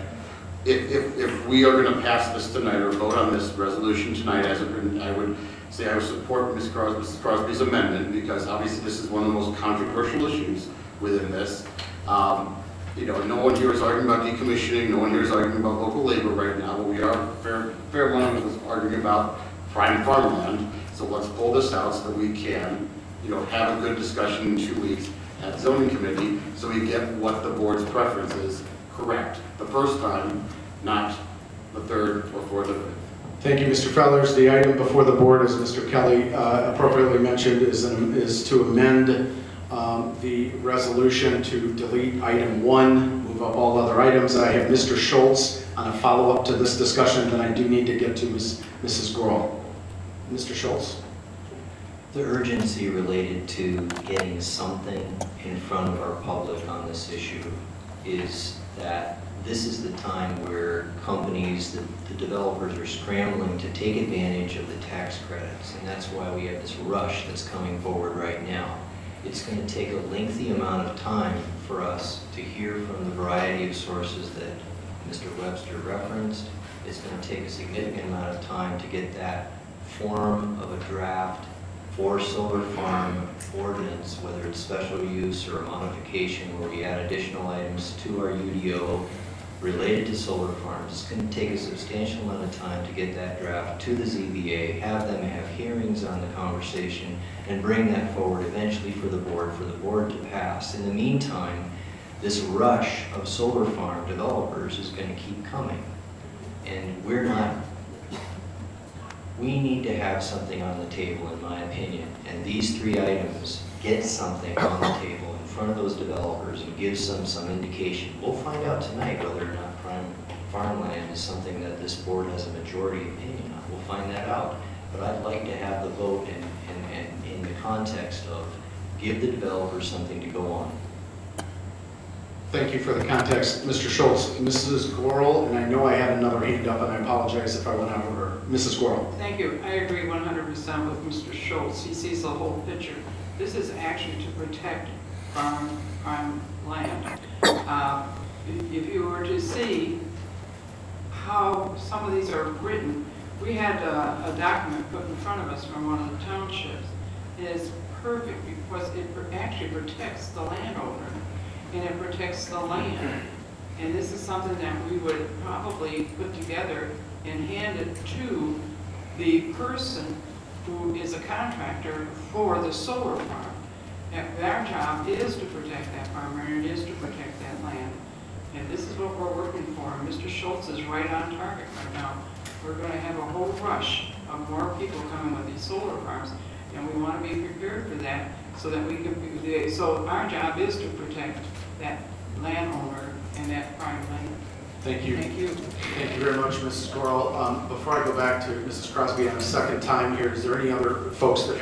if we are going to pass this tonight or vote on this resolution tonight as written, I would say I would support Mrs. Crosby's amendment, because obviously this is one of the most controversial issues within this. You know, no one here is arguing about decommissioning, no one here is arguing about local labor right now, but we are fair amount of us arguing about prime farmland. So let's pull this out so that we can, you know, have a good discussion in 2 weeks at zoning committee, so we get what the board's preference is correct the first time, not the third or fourth or fifth. Thank you, Mr. Fellers. The item before the board, as Mr. Kelly appropriately mentioned, is to amend the resolution to delete item 1, move up all other items. I have Mr. Schultz on a follow-up to this discussion that I do need to get to Mrs. Grohl. Mr. Schultz. The urgency related to getting something in front of our public on this issue is that this is the time where companies, the developers are scrambling to take advantage of the tax credits, and that's why we have this rush that's coming forward right now. It's going to take a lengthy amount of time for us to hear from the variety of sources that Mr. Webster referenced. It's going to take a significant amount of time to get that form of a draft for solar farm ordinance, whether it's special use or a modification where we add additional items to our UDO related to solar farms. It's going to take a substantial amount of time to get that draft to the ZBA, have them have hearings on the conversation, and bring that forward eventually for the board to pass. In the meantime, this rush of solar farm developers is going to keep coming. And we're We need to have something on the table, in my opinion, and these 3 items get something on the table in front of those developers and gives them some indication. We'll find out tonight whether or not prime farmland is something that this board has a majority opinion on. We'll find that out. But I'd like to have the vote in the context of give the developers something to go on. Thank you for the context, Mr. Schultz. Mrs. Gorel, and I know I had another hand up, and I apologize if I went over her. Mrs. Gorel. Thank you. I agree 100% with Mr. Schultz. He sees the whole picture. This is actually to protect farm land. If you were to see how some of these are written, we had a document put in front of us from one of the townships. It is perfect because it actually protects the landowner and it protects the land. And this is something that we would probably put together and hand it to the person who is a contractor for the solar farm. And our job is to protect that farmer and it is to protect that land. And this is what we're working for. Mr. Schultz is right on target right now. We're going to have a whole rush of more people coming with these solar farms, and we want to be prepared for that so that we can. So our job is to protect that landowner and that prime land. Thank you. Thank you. Thank you very much, Mrs. Gorel. Before I go back to Mrs. Crosby on a second time here, is there any other folks that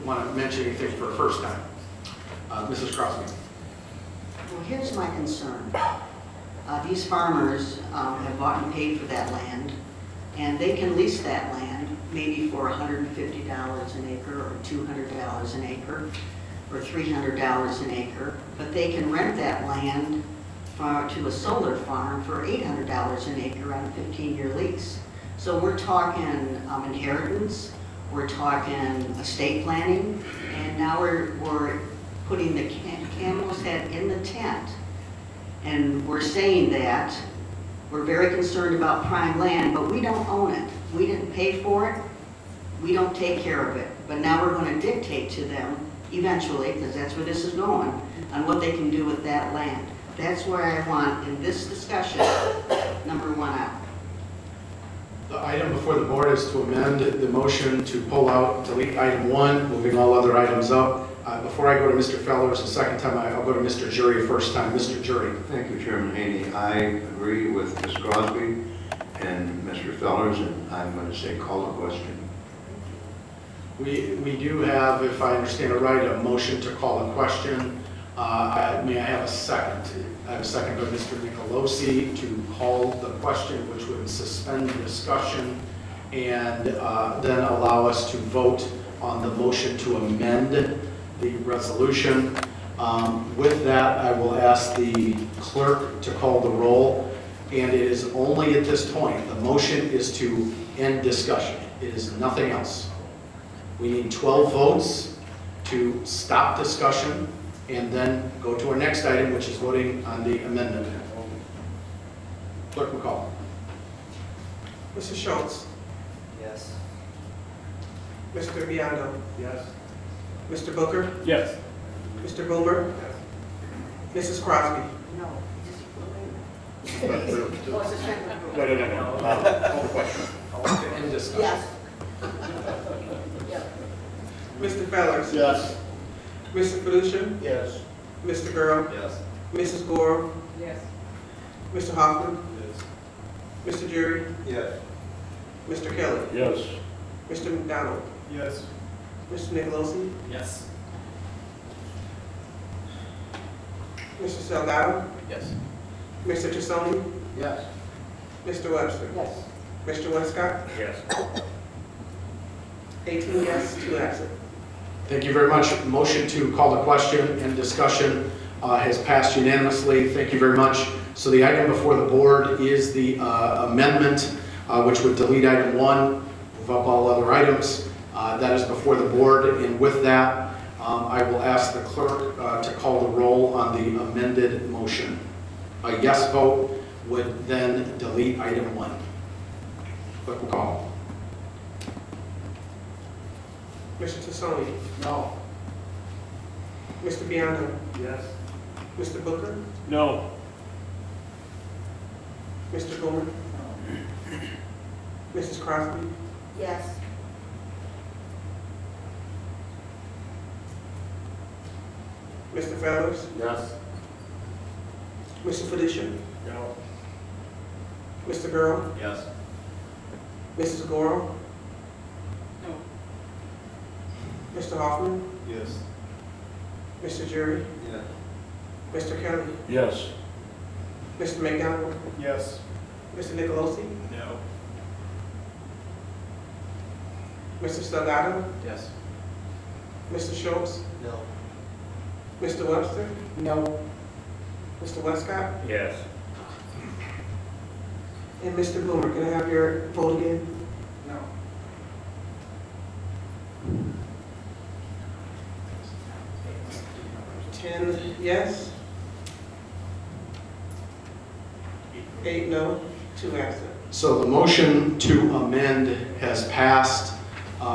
want to mention anything for a first time? Mrs. Crosby. Well, here's my concern. These farmers have bought and paid for that land, and they can lease that land maybe for $150 an acre or $200 an acre or $300 an acre, but they can rent that land to a solar farm for $800 an acre on a 15-year lease. So we're talking inheritance, we're talking estate planning, and now we're putting the camel's head in the tent. And we're saying that we're very concerned about prime land, but we don't own it. We didn't pay for it. We don't take care of it. But now we're going to dictate to them eventually, because that's where this is going, on what they can do with that land. That's where I want, in this discussion, number 1 out. The item before the board is to amend the motion to pull out, delete item 1, moving all other items up. Before I go to Mr. Fellers the second time, I'll go to Mr. Jury first time. Mr. Jury. Thank you, Chairman Haney. I agree with Ms. Crosby and Mr. Fellers, and I'm going to say call the question. We do have, if I understand it right, a motion to call a question. May I have a second? I have a second by Mr. Nicolosi to call the question, which would suspend the discussion and then allow us to vote on the motion to amend the resolution. With that, I will ask the clerk to call the roll, and it is only at this point. The motion is to end discussion. It is nothing else. We need 12 votes to stop discussion and then go to our next item, which is voting on the amendment. Clerk McCall. Mr. Schultz. Yes. Mr. Biondo. Yes. Mr. Booker. Yes. Mr. Boomer. Mrs. Crosby. No. No. End discussion. Yes. Mr. Fellers. Yes. Mr. Felucia. Yes. Mr. Girl. Yes. Mrs. Gore. Yes. Mr. Hoffman. Yes. Mr. Jury. Yes. Mr. Kelly. Yes. Mr. McDonald. Yes. Mr. Nicolosi. Yes. Mr. Salgado. Yes. Mr. Tassoni. Yes. Mr. Webster. Yes. Mr. Westcott. Yes. 18 yes, 2 absent. Thank you very much. Motion to call the question and discussion has passed unanimously. Thank you very much. So the item before the board is the amendment, which would delete item 1, move up all other items. That is before the board, and with that, I will ask the clerk to call the roll on the amended motion. A yes vote would then delete item 1. Clerk will call. Mr. Tassoni. No. Mr. Biondo. Yes. Mr. Booker. No. Mr. Boomer. Mrs. Crosby. Yes. Mr. Fellows, Yes. Mr. Felicia, No. Mr. Girl, Yes. Mrs. Goro, No. Mr. Hoffman, Yes. Mr. Jury, Yes. Mr. Kelly, Yes. Mr. McDonald, Yes. Mr. Nicolosi, No. Mr. Salgado, Yes. Mr. Schultz, No. Mr. Webster, No. Mr. Westcott, Yes. and Mr. Boomer. Can I have your vote again? No. 10 yes, 8 no, 2 absent. So the motion to amend has passed.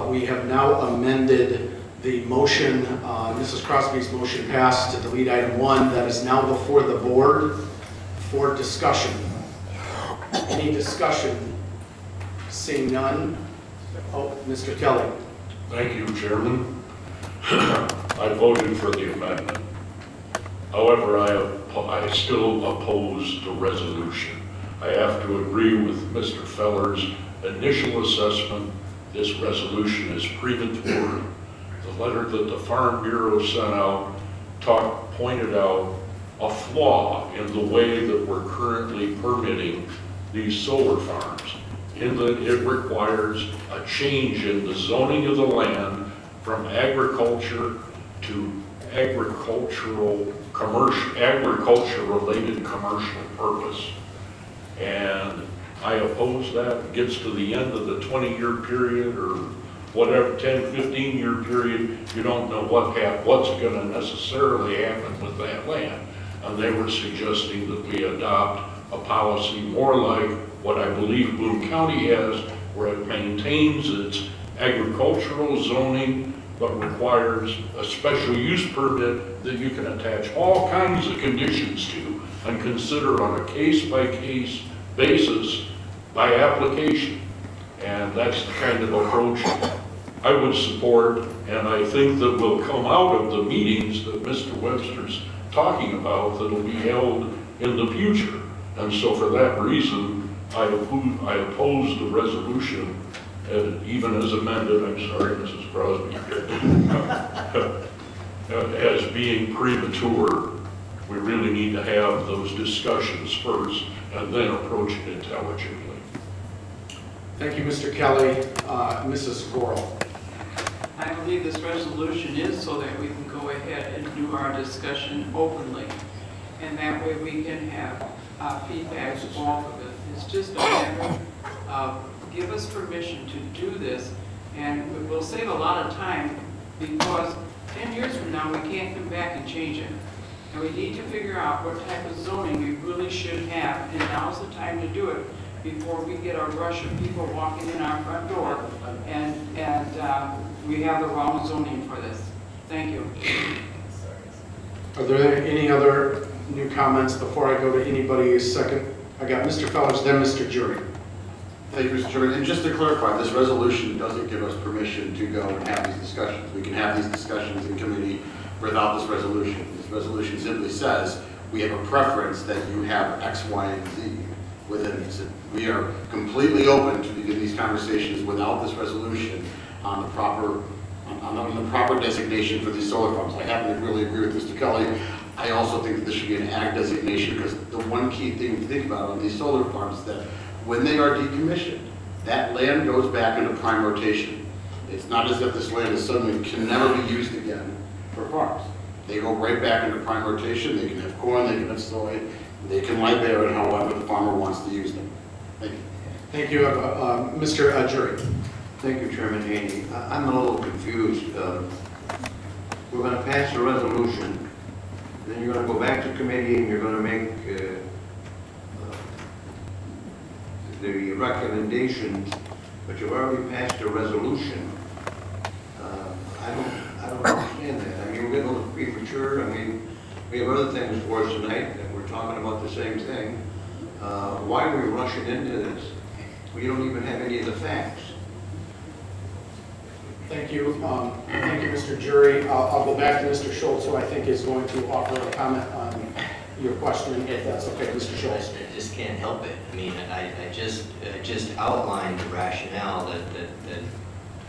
We have now amended the motion, Mrs. Crosby's motion passed to delete item 1. That is now before the board for discussion. Any discussion? Seeing none? Oh, Mr. Kelly. Thank you, Chairman. I voted for the amendment. However, I still oppose the resolution. I have to agree with Mr. Feller's initial assessment. This resolution is premature. The letter that the Farm Bureau sent out pointed out a flaw in the way that we're currently permitting these solar farms, in that it requires a change in the zoning of the land from agriculture to agriculture-related commercial purpose. And I oppose that. It gets to the end of the 20-year period or whatever, 10, 15-year period, you don't know what's going to necessarily happen with that land. And they were suggesting that we adopt a policy more like what I believe Boone County has, where it maintains its agricultural zoning, but requires a special use permit that you can attach all kinds of conditions to and consider on a case-by-case basis by application. And that's the kind of approach I would support, and I think that will come out of the meetings that Mr. Webster's talking about that'll be held in the future. And so for that reason, I oppose the resolution, even as amended, I'm sorry, Mrs. Crosby, as being premature. We really need to have those discussions first and then approach it intelligently. Thank you, Mr. Kelly. Mrs. Gorel. I believe this resolution is so that we can go ahead and do our discussion openly. And that way we can have feedback off of it. It's just a matter of give us permission to do this, and it will save a lot of time, because 10 years from now we can't come back and change it. And we need to figure out what type of zoning we really should have, and now's the time to do it before we get a rush of people walking in our front door and we have the wrong zoning for this. Thank you. Are there any other new comments before I go to anybody's second? I got Mr. Fellows, then Mr. Jury. Thank you, Mr. Chairman. And just to clarify, this resolution doesn't give us permission to go and have these discussions. We can have these discussions in committee without this resolution. This resolution simply says we have a preference that you have X, Y, and Z within it. We are completely open to begin these conversations without this resolution on the proper designation for these solar farms. I happen to really agree with Mr. Kelly. I also think that this should be an ag designation, because the one key thing to think about on these solar farms is that when they are decommissioned, that land goes back into prime rotation. It's not as if this land is suddenly can never be used again for farms. They go right back into prime rotation. They can have corn, they can have soy, they can lie barren however the farmer wants to use them. Thank you. Thank you, Mr. Jury. Thank you, Chairman Haney. I'm a little confused. We're going to pass a resolution, then you're going to go back to committee and you're going to make the recommendations, but you've already passed a resolution. I don't understand that. I mean, we're getting a little premature. I mean, we have other things for us tonight, and we're talking about the same thing. Why are we rushing into this? We don't even have any of the facts. Thank you. Thank you, Mr. Jury. I'll go back to Mr. Schultz, who I think is going to offer a comment on your question, if that's okay, Mr. Schultz. I just can't help it. I mean, I just outlined the rationale that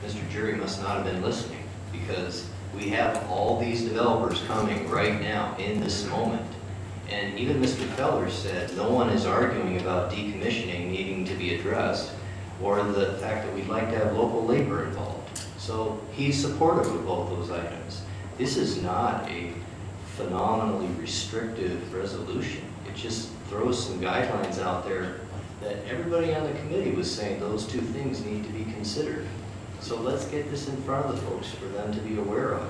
Mr. Jury must not have been listening, because we have all these developers coming right now in this moment. And even Mr. Feller said no one is arguing about decommissioning needing to be addressed, or the fact that we'd like to have local labor involved. So he's supportive of both those items. This is not a phenomenally restrictive resolution. It just throws some guidelines out there that everybody on the committee was saying those two things need to be considered. So let's get this in front of the folks for them to be aware of.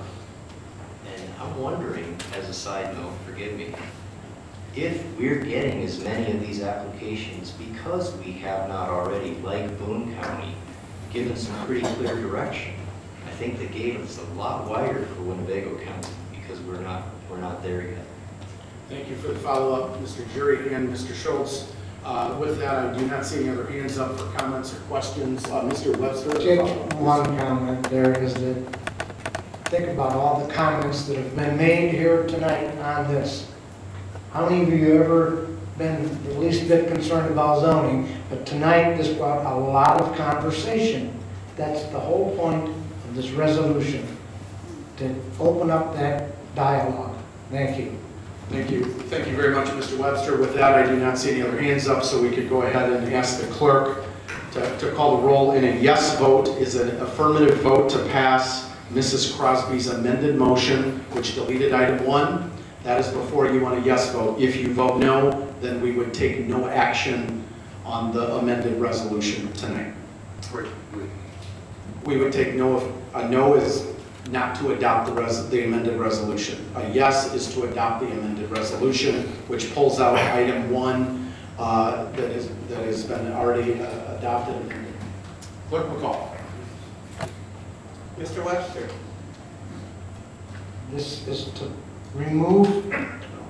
And I'm wondering, as a side note, forgive me, if we're getting as many of these applications because we have not already, like Boone County, given some pretty clear direction. I think the gate is a lot wider for Winnebago County because we're not there yet. Thank you for the follow-up, Mr. Jury and Mr. Schultz. With that, I do not see any other hands up for comments or questions. Mr. Webster? Just one comment there is that think about all the comments that have been made here tonight on this. How many of you ever been the least bit concerned about zoning? But tonight this brought a lot of conversation. That's the whole point of this resolution, to open up that dialogue. Thank you. Thank you. Thank you very much, Mr. Webster. With that, I do not see any other hands up, so we could go ahead and ask the clerk to call the roll. And a yes vote is an affirmative vote to pass Mrs. Crosby's amended motion, which deleted item 1. That is before you on a yes vote. If you vote no, then we would take no action on the amended resolution tonight. We would take no. A no is not to adopt the amended resolution. A yes is to adopt the amended resolution, which pulls out item 1 that has been already adopted. Clerk McCall. Mr. Webster. This is to remove.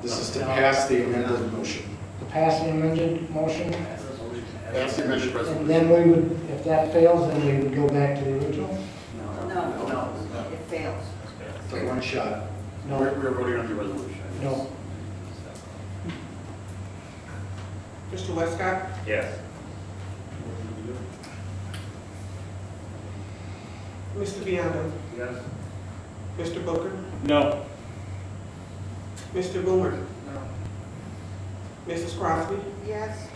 This is to pass the amended motion. To pass the amended motion. That's the amended resolution. And then we would, if that fails, then we would go back to the original. No, it fails. For one shot. No. We're voting on the resolution. No. Mr. Westcott? Yes. Mr. Biondo? Yes. Mr. Booker? No. Mr. Boomer? No. Mrs. Crosby? Yes.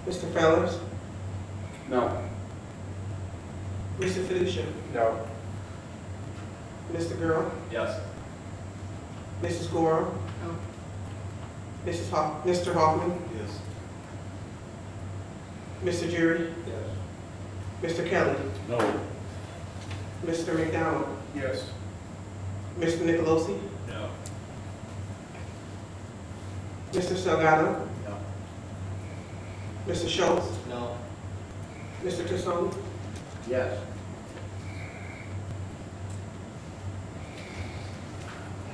Mr. Fellers? No. Mr. Felicia? No. Mr. Girl? Yes. Mrs. Gore? No. Mr. Hoffman? Yes. Mr. Jury? Yes. Mr. Kelly? No. Mr. McDonald? Yes. Mr. Nicolosi? No. Mr. Salgado? No. Mr. Schultz? No. Mr. Tassone? Yes.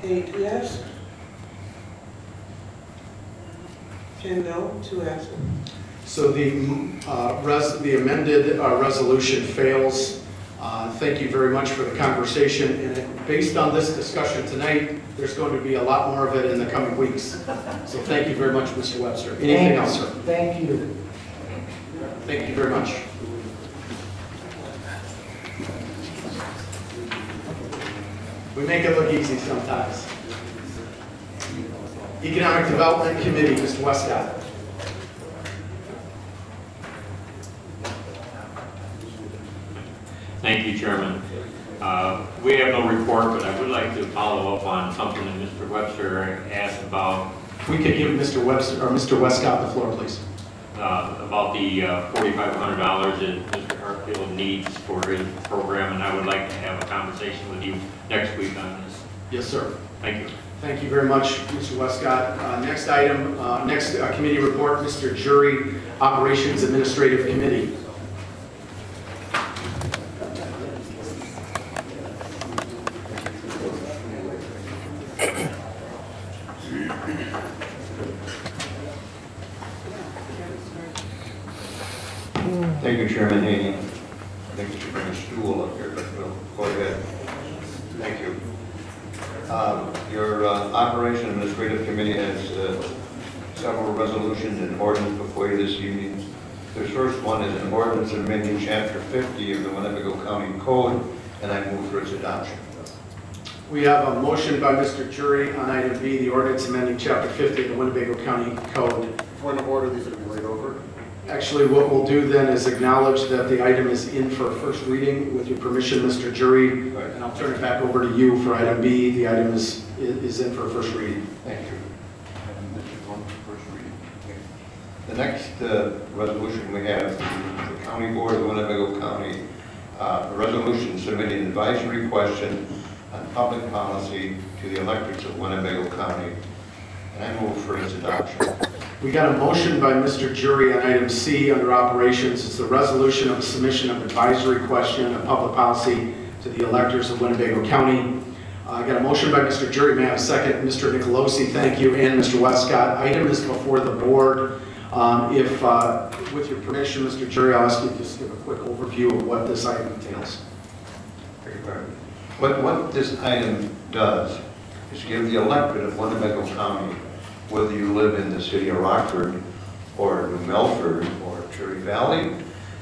8 yes. 10 no, 2 absent. So the amended resolution fails. Thank you very much for the conversation. And based on this discussion tonight, there's going to be a lot more of it in the coming weeks. So thank you very much, Mr. Webster. Anything else, sir? Thank you. Thank you very much. We make it look easy sometimes. Economic Development Committee, Mr. Westcott. Thank you, Chairman. We have no report, but I would like to follow up on something that Mr. Webster asked about. We could give Mr. Webster or Mr. Westcott the floor, please. About the $4,500 that Mr. Hartfield needs for his program, and I would like to have a conversation with you next week on this. Yes, sir. Thank you. Thank you very much, Mr. Westcott. Next item, next committee report, Mr. Jury, Operations Administrative Committee. Thank you, Chairman Haney. Thank you, bring a stool up here, but we'll go ahead. Thank you. Your Operation Administrative Committee has several resolutions and ordinance before you this evening. The first one is an ordinance amending Chapter 50 of the Winnebago County Code, and I move for its adoption. We have a motion by Mr. Jury on item B, the ordinance amending Chapter 50 of the Winnebago County Code. Point of order, these are to be laid over. Actually, what we'll do then is acknowledge that the item is in for first reading. With your permission, Mr. Jury, Right. and I'll turn it back over to you for item B. The item is in for first reading. Thank you. And this is one for first reading. Okay. The next resolution we have from the County Board of Winnebago County, a resolution submitting an advisory question on public policy to the electors of Winnebago County, and I move for its adoption. We got a motion by Mr. Jury on item C under operations. It's the resolution of a submission of advisory question of public policy to the electors of Winnebago County. I got a motion by Mr. Jury. May I have a second? Mr. Nicolosi, thank you, and Mr. Westcott. Item is before the board. With your permission, Mr. Jury, I'll ask you to just give a quick overview of what this item entails. What this item does is give the electorate of Winnebago County, whether you live in the city of Rockford or New Milford or Cherry Valley,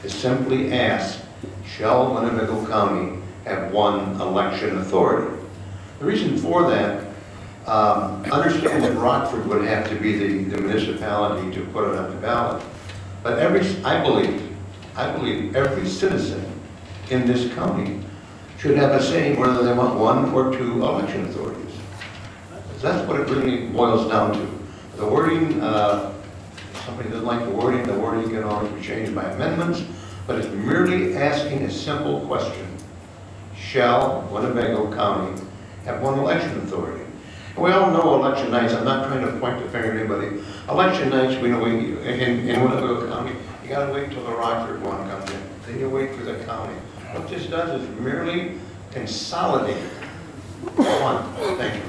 is simply ask, shall Winnebago County have one election authority? The reason for that, understand that Rockford would have to be the municipality to put it on the ballot. But I believe every citizen in this county should have a say whether they want one or two election authorities. That's what it really boils down to. The wording, if somebody doesn't like the wording can always be changed by amendments, but it's merely asking a simple question. Shall Winnebago County have one election authority? And we all know election nights, I'm not trying to point the finger at anybody. Election nights, we know in Winnebago County, you gotta wait until the Rockford one comes in. Then you wait for the county. What this does is merely consolidate one. Thank you.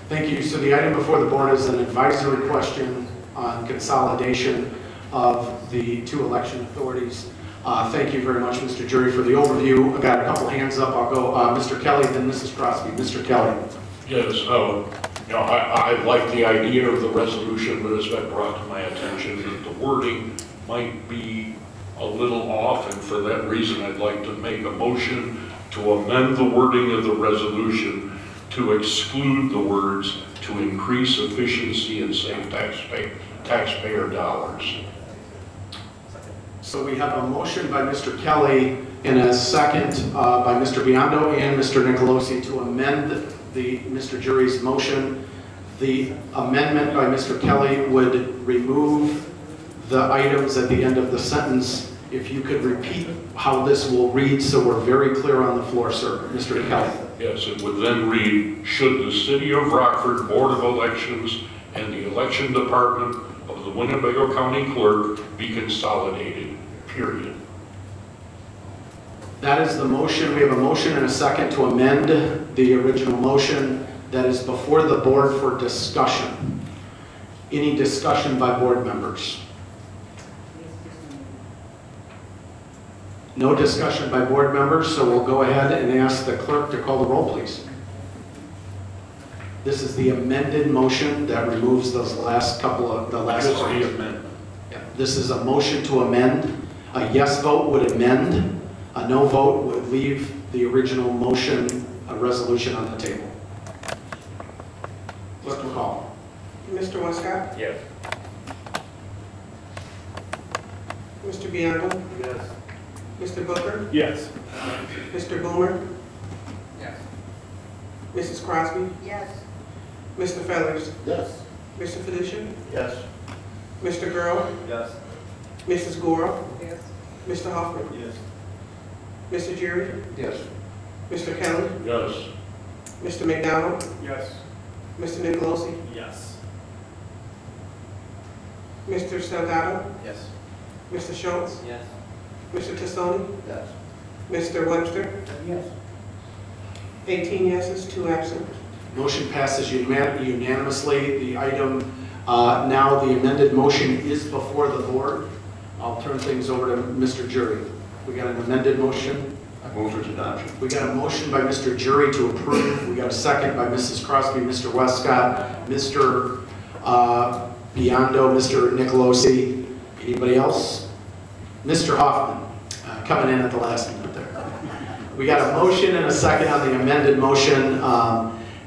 Thank you. So the item before the board is an advisory question on consolidation of the two election authorities. Thank you very much, Mr. Jury, for the overview. I've got a couple hands up. I'll go Mr. Kelly, then Mrs. Crosby. Mr. Kelly. Yes, I like the idea of the resolution, but it's been brought to my attention that the wording might be a little off, and for that reason I'd like to make a motion to amend the wording of the resolution to exclude the words "to increase efficiency and save taxpayer dollars." So we have a motion by Mr. Kelly and a second by Mr. Biondo and Mr. Nicolosi to amend Mr. Jury's motion. The amendment by Mr. Kelly would remove the items at the end of the sentence. If you could repeat how this will read so we're very clear on the floor, sir. Mr. Kelly. Yes, it would then read, should the City of Rockford Board of Elections and the Election Department of the Winnebago County Clerk be consolidated, period. That is the motion. We have a motion and a second to amend the original motion that is before the board for discussion. Any discussion by board members? No discussion by board members, so we'll go ahead and ask the clerk to call the roll, please. This is the amended motion that removes those last couple of, the last phrase. Yeah. This is a motion to amend. A yes vote would amend. A no vote would leave the original motion, a resolution on the table. Clerk will call. Mr. Westcott? Yes. Mr. Biondo? Yes. Mr. Booker? Yes. Mr. Boomer? Yes. Mrs. Crosby? Yes. Mr. Fellers? Yes. Mr. Felicia? Yes. Mr. Girl? Yes. Mrs. Gora? Yes. Mr. Hoffman? Yes. Mr. Jerry? Yes. Mr. Kelly? Yes. Mr. McDonald? Yes. Mr. Nicolosi? Yes. Mr. Salgado? Yes. Mr. Schultz? Yes. Mr. Tassoni? Yes. Mr. Webster? Yes. 18 yeses, 2 absent. Motion passes unanimously. The item, now the amended motion is before the board. I'll turn things over to Mr. Jury. We got an amended motion. I move for its adoption. We got a motion by Mr. Jury to approve. We got a second by Mrs. Crosby, Mr. Westcott, Mr. Biondo, Mr. Nicolosi. Anybody else? Mr. Hoffman, coming in at the last minute there. We got a motion and a second on the amended motion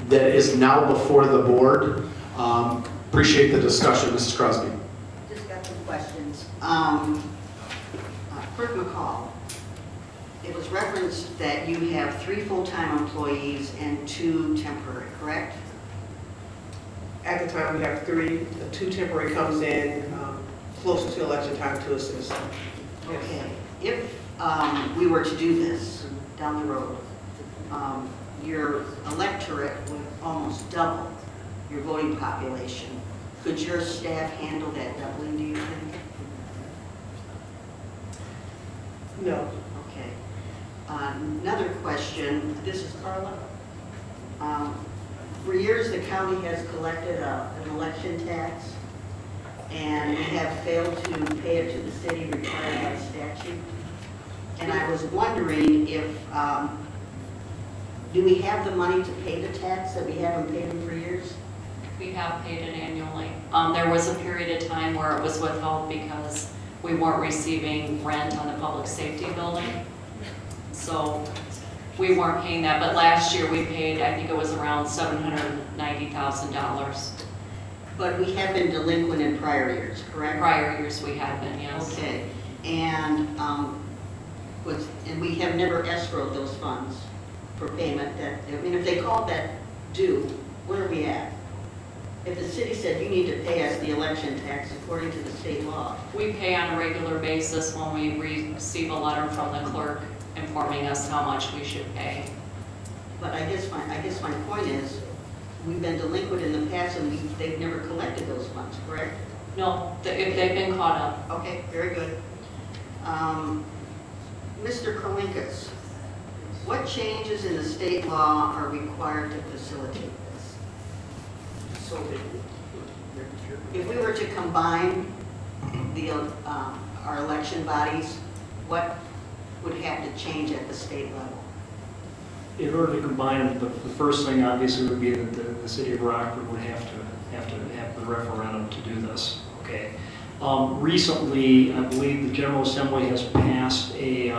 that is now before the board. Appreciate the discussion, Mrs. Crosby. Just got some questions. Clerk McCall, it was referenced that you have 3 full-time employees and 2 temporary, correct? At the time, we have 3. The 2 temporary comes in closer to election time to assist. Okay. If we were to do this down the road, your electorate would almost double your voting population. Could your staff handle that doubling, do you think? No. Okay. Another question, this is Carla. For years, the county has collected an election tax, and we have failed to pay it to the city required by statute. And I was wondering if, do we have the money to pay the tax that we haven't paid in for years? We have paid it annually. There was a period of time where it was withheld because we weren't receiving rent on the public safety building. So we weren't paying that, but last year we paid, I think it was around $790,000. But we have been delinquent in prior years, correct? Prior years we have been, yes. Okay. And we have never escrowed those funds for payment. That, I mean, if they called that due, where are we at? If the city said you need to pay us the election tax according to the state law. We pay on a regular basis when we receive a letter from the clerk informing us how much we should pay. But I guess my point is, we've been delinquent in the past and they've never collected those funds, correct? No, if they've been caught up. Okay, very good. Mr. Krolinkas, what changes in the state law are required to facilitate this? So if we were to combine our election bodies, what would have to change at the state level? In order to combine them, the first thing obviously would be that the city of Rockford would have to have the referendum to do this. Okay. Recently, I believe the General Assembly has passed a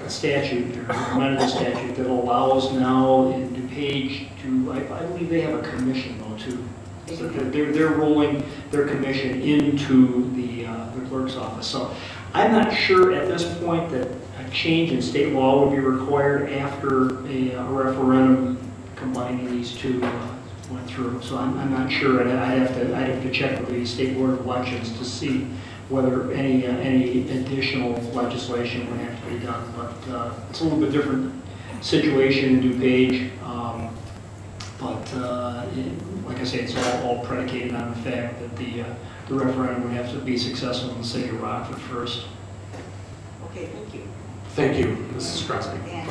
statute, or amended a statute that allows now in DuPage to, I believe they have a commission though too. So they're rolling their commission into the clerk's office. So I'm not sure at this point that a change in state law would be required after a referendum combining these two went through. So I'm not sure. I'd have to check with the State Board of Elections to see whether any additional legislation would have to be done. But it's a little bit different situation in DuPage. Like I say, it's all predicated on the fact that the referendum would have to be successful in the city of Rockford first. Okay, thank you. Thank you, Mrs. Crosby. And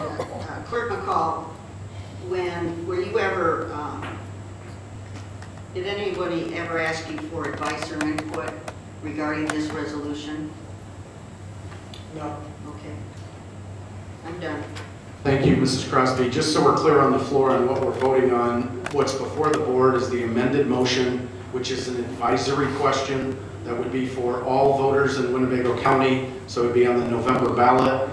Clerk McCall, were you ever, did anybody ever ask you for advice or input regarding this resolution? No. Okay. I'm done. Thank you, Mrs. Crosby. Just so we're clear on the floor on what we're voting on, what's before the board is the amended motion, which is an advisory question that would be for all voters in Winnebago County, so it would be on the November ballot.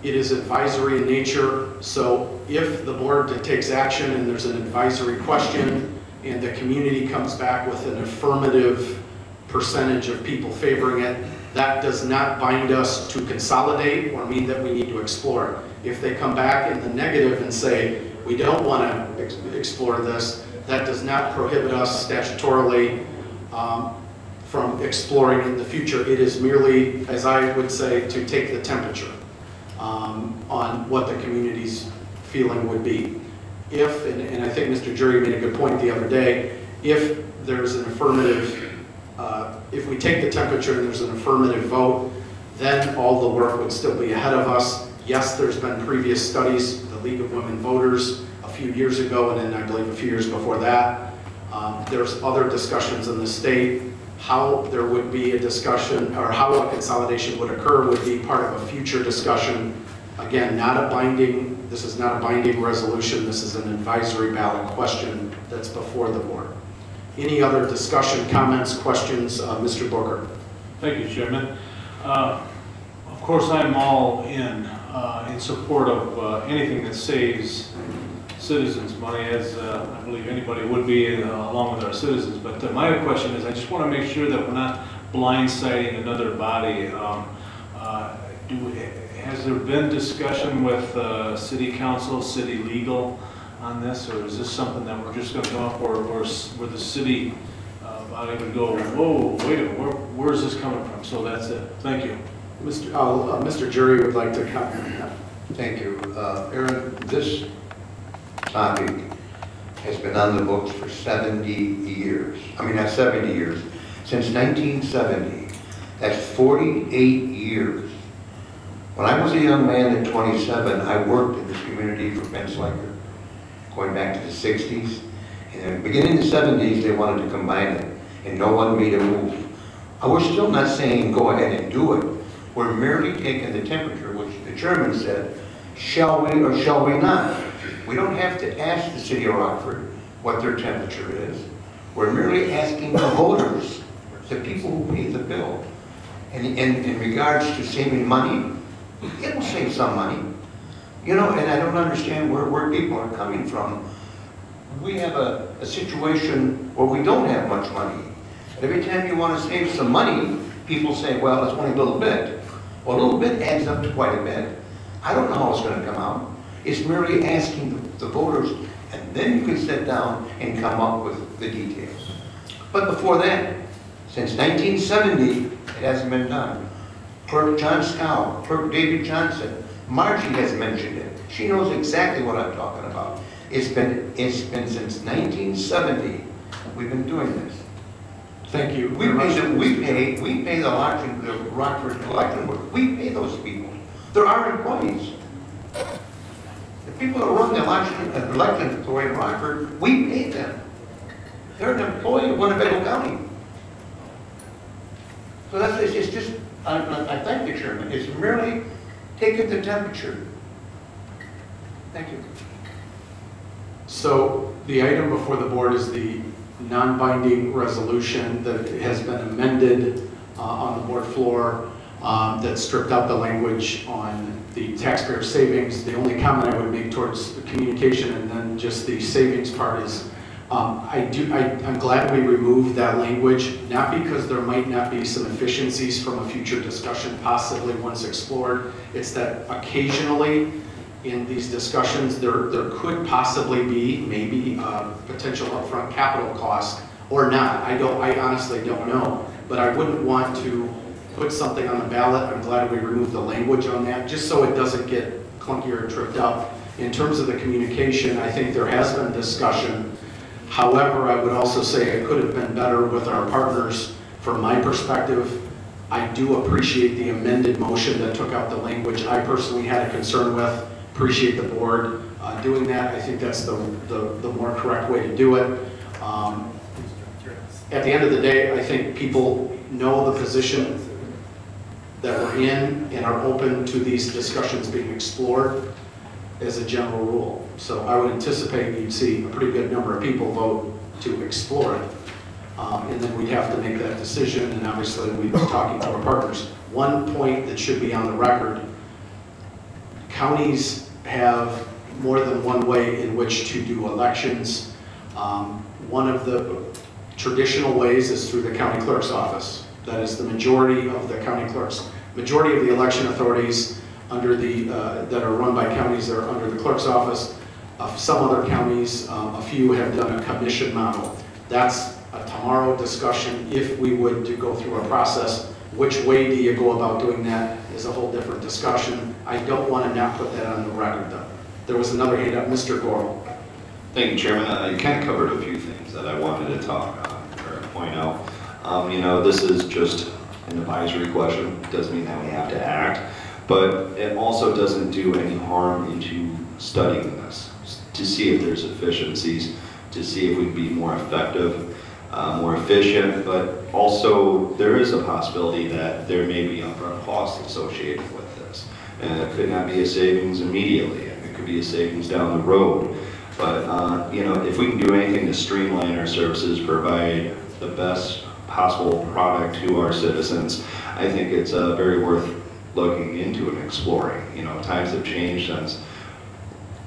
It is advisory in nature, so if the board takes action and there's an advisory question and the community comes back with an affirmative percentage of people favoring it, that does not bind us to consolidate or mean that we need to explore. If they come back in the negative and say, we don't want to explore this, that does not prohibit us statutorily from exploring in the future. It is merely, as I would say, to take the temperature on what the community's feeling would be. If, and I think Mr. Jury made a good point the other day, if there's an affirmative, if we take the temperature and there's an affirmative vote, then all the work would still be ahead of us. Yes, there's been previous studies, the League of Women Voters a few years ago, and then I believe a few years before that. There's other discussions in the state How there would be a discussion, or how a consolidation would occur would be part of a future discussion. Again, this is not a binding resolution, this is an advisory ballot question that's before the board. Any other discussion, comments, questions? Mr. Booker. Thank you, Chairman. Of course, I'm all in support of anything that saves citizens money, as I believe anybody would be along with our citizens. But my question is, I just want to make sure that we're not blindsiding another body. Has there been discussion with city council, city legal on this, or is this something that we're just going to go up, or where the city body would go, whoa, wait a minute, where's this coming from? So that's it. Thank you. Mr. Jury would like to comment on that. Thank you. Aaron, this topic has been on the books for 70 years. I mean, not 70 years. Since 1970. That's 48 years. When I was a young man at 27, I worked in this community for Ben Sliker, going back to the 60s. And in the beginning of the 70s, they wanted to combine it, and no one made a move. We're still not saying go ahead and do it. We're merely taking the temperature, which the chairman said, shall we or shall we not? We don't have to ask the city of Rockford what their temperature is. We're merely asking the voters, the people who pay the bill. And in regards to saving money, it will save some money. You know, and I don't understand where people are coming from. We have a situation where we don't have much money. Every time you want to save some money, people say, well, it's only a little bit. Well, a little bit adds up to quite a bit. I don't know how it's going to come out. It's merely asking the voters, and then you can sit down and come up with the details. But before that, since 1970, it hasn't been done. Clerk John Scow, Clerk David Johnson, Margie has mentioned it. She knows exactly what I'm talking about. It's been since 1970 we've been doing this. Thank you. We pay the Rockford Electric Board. We pay those people. They're our employees. The people that run the election authority in Rockford, we pay them. They're an employee of Winnebago County. So it's just, I thank the chairman. It's merely taking the temperature. Thank you. So the item before the board is the non-binding resolution that has been amended on the board floor that stripped out the language on the taxpayer savings. The only comment I would make towards the communication and then just the savings part is I'm glad we removed that language, not because there might not be some efficiencies from a future discussion, possibly once explored. It's that occasionally in these discussions, there could possibly be maybe potential upfront capital cost or not. I honestly don't know, but I wouldn't want to put something on the ballot. I'm glad we removed the language on that, just so it doesn't get clunkier and tripped up. In terms of the communication, I think there has been discussion. However, I would also say it could have been better with our partners. From my perspective, I do appreciate the amended motion that took out the language I personally had a concern with. Appreciate the board doing that. I think that's the more correct way to do it. At the end of the day, I think people know the position that we're in and are open to these discussions being explored as a general rule. So I would anticipate you'd see a pretty good number of people vote to explore it. And then we'd have to make that decision, and obviously we'd be talking to our partners. One point that should be on the record, counties have more than one way in which to do elections. One of the traditional ways is through the county clerk's office. That is the majority of the county clerks. Majority of the election authorities under that are run by counties are under the clerk's office. Some other counties, a few have done a commission model. That's a tomorrow discussion. If we would to go through a process, which way do you go about doing that is a whole different discussion. I don't want to not put that on the record though. There was another hand up, Mr. Gorel. Thank you, Chairman. You kind of covered a few things that I wanted to talk or point out. You know, this is just an advisory question. It doesn't mean that we have to act, but it also doesn't do any harm into studying this to see if there's efficiencies, to see if we'd be more effective. more efficient, but also there is a possibility that there may be upfront costs associated with this. And it could not be a savings immediately, it could be a savings down the road. But you know, if we can do anything to streamline our services, provide the best possible product to our citizens, I think it's very worth looking into and exploring. You know, times have changed since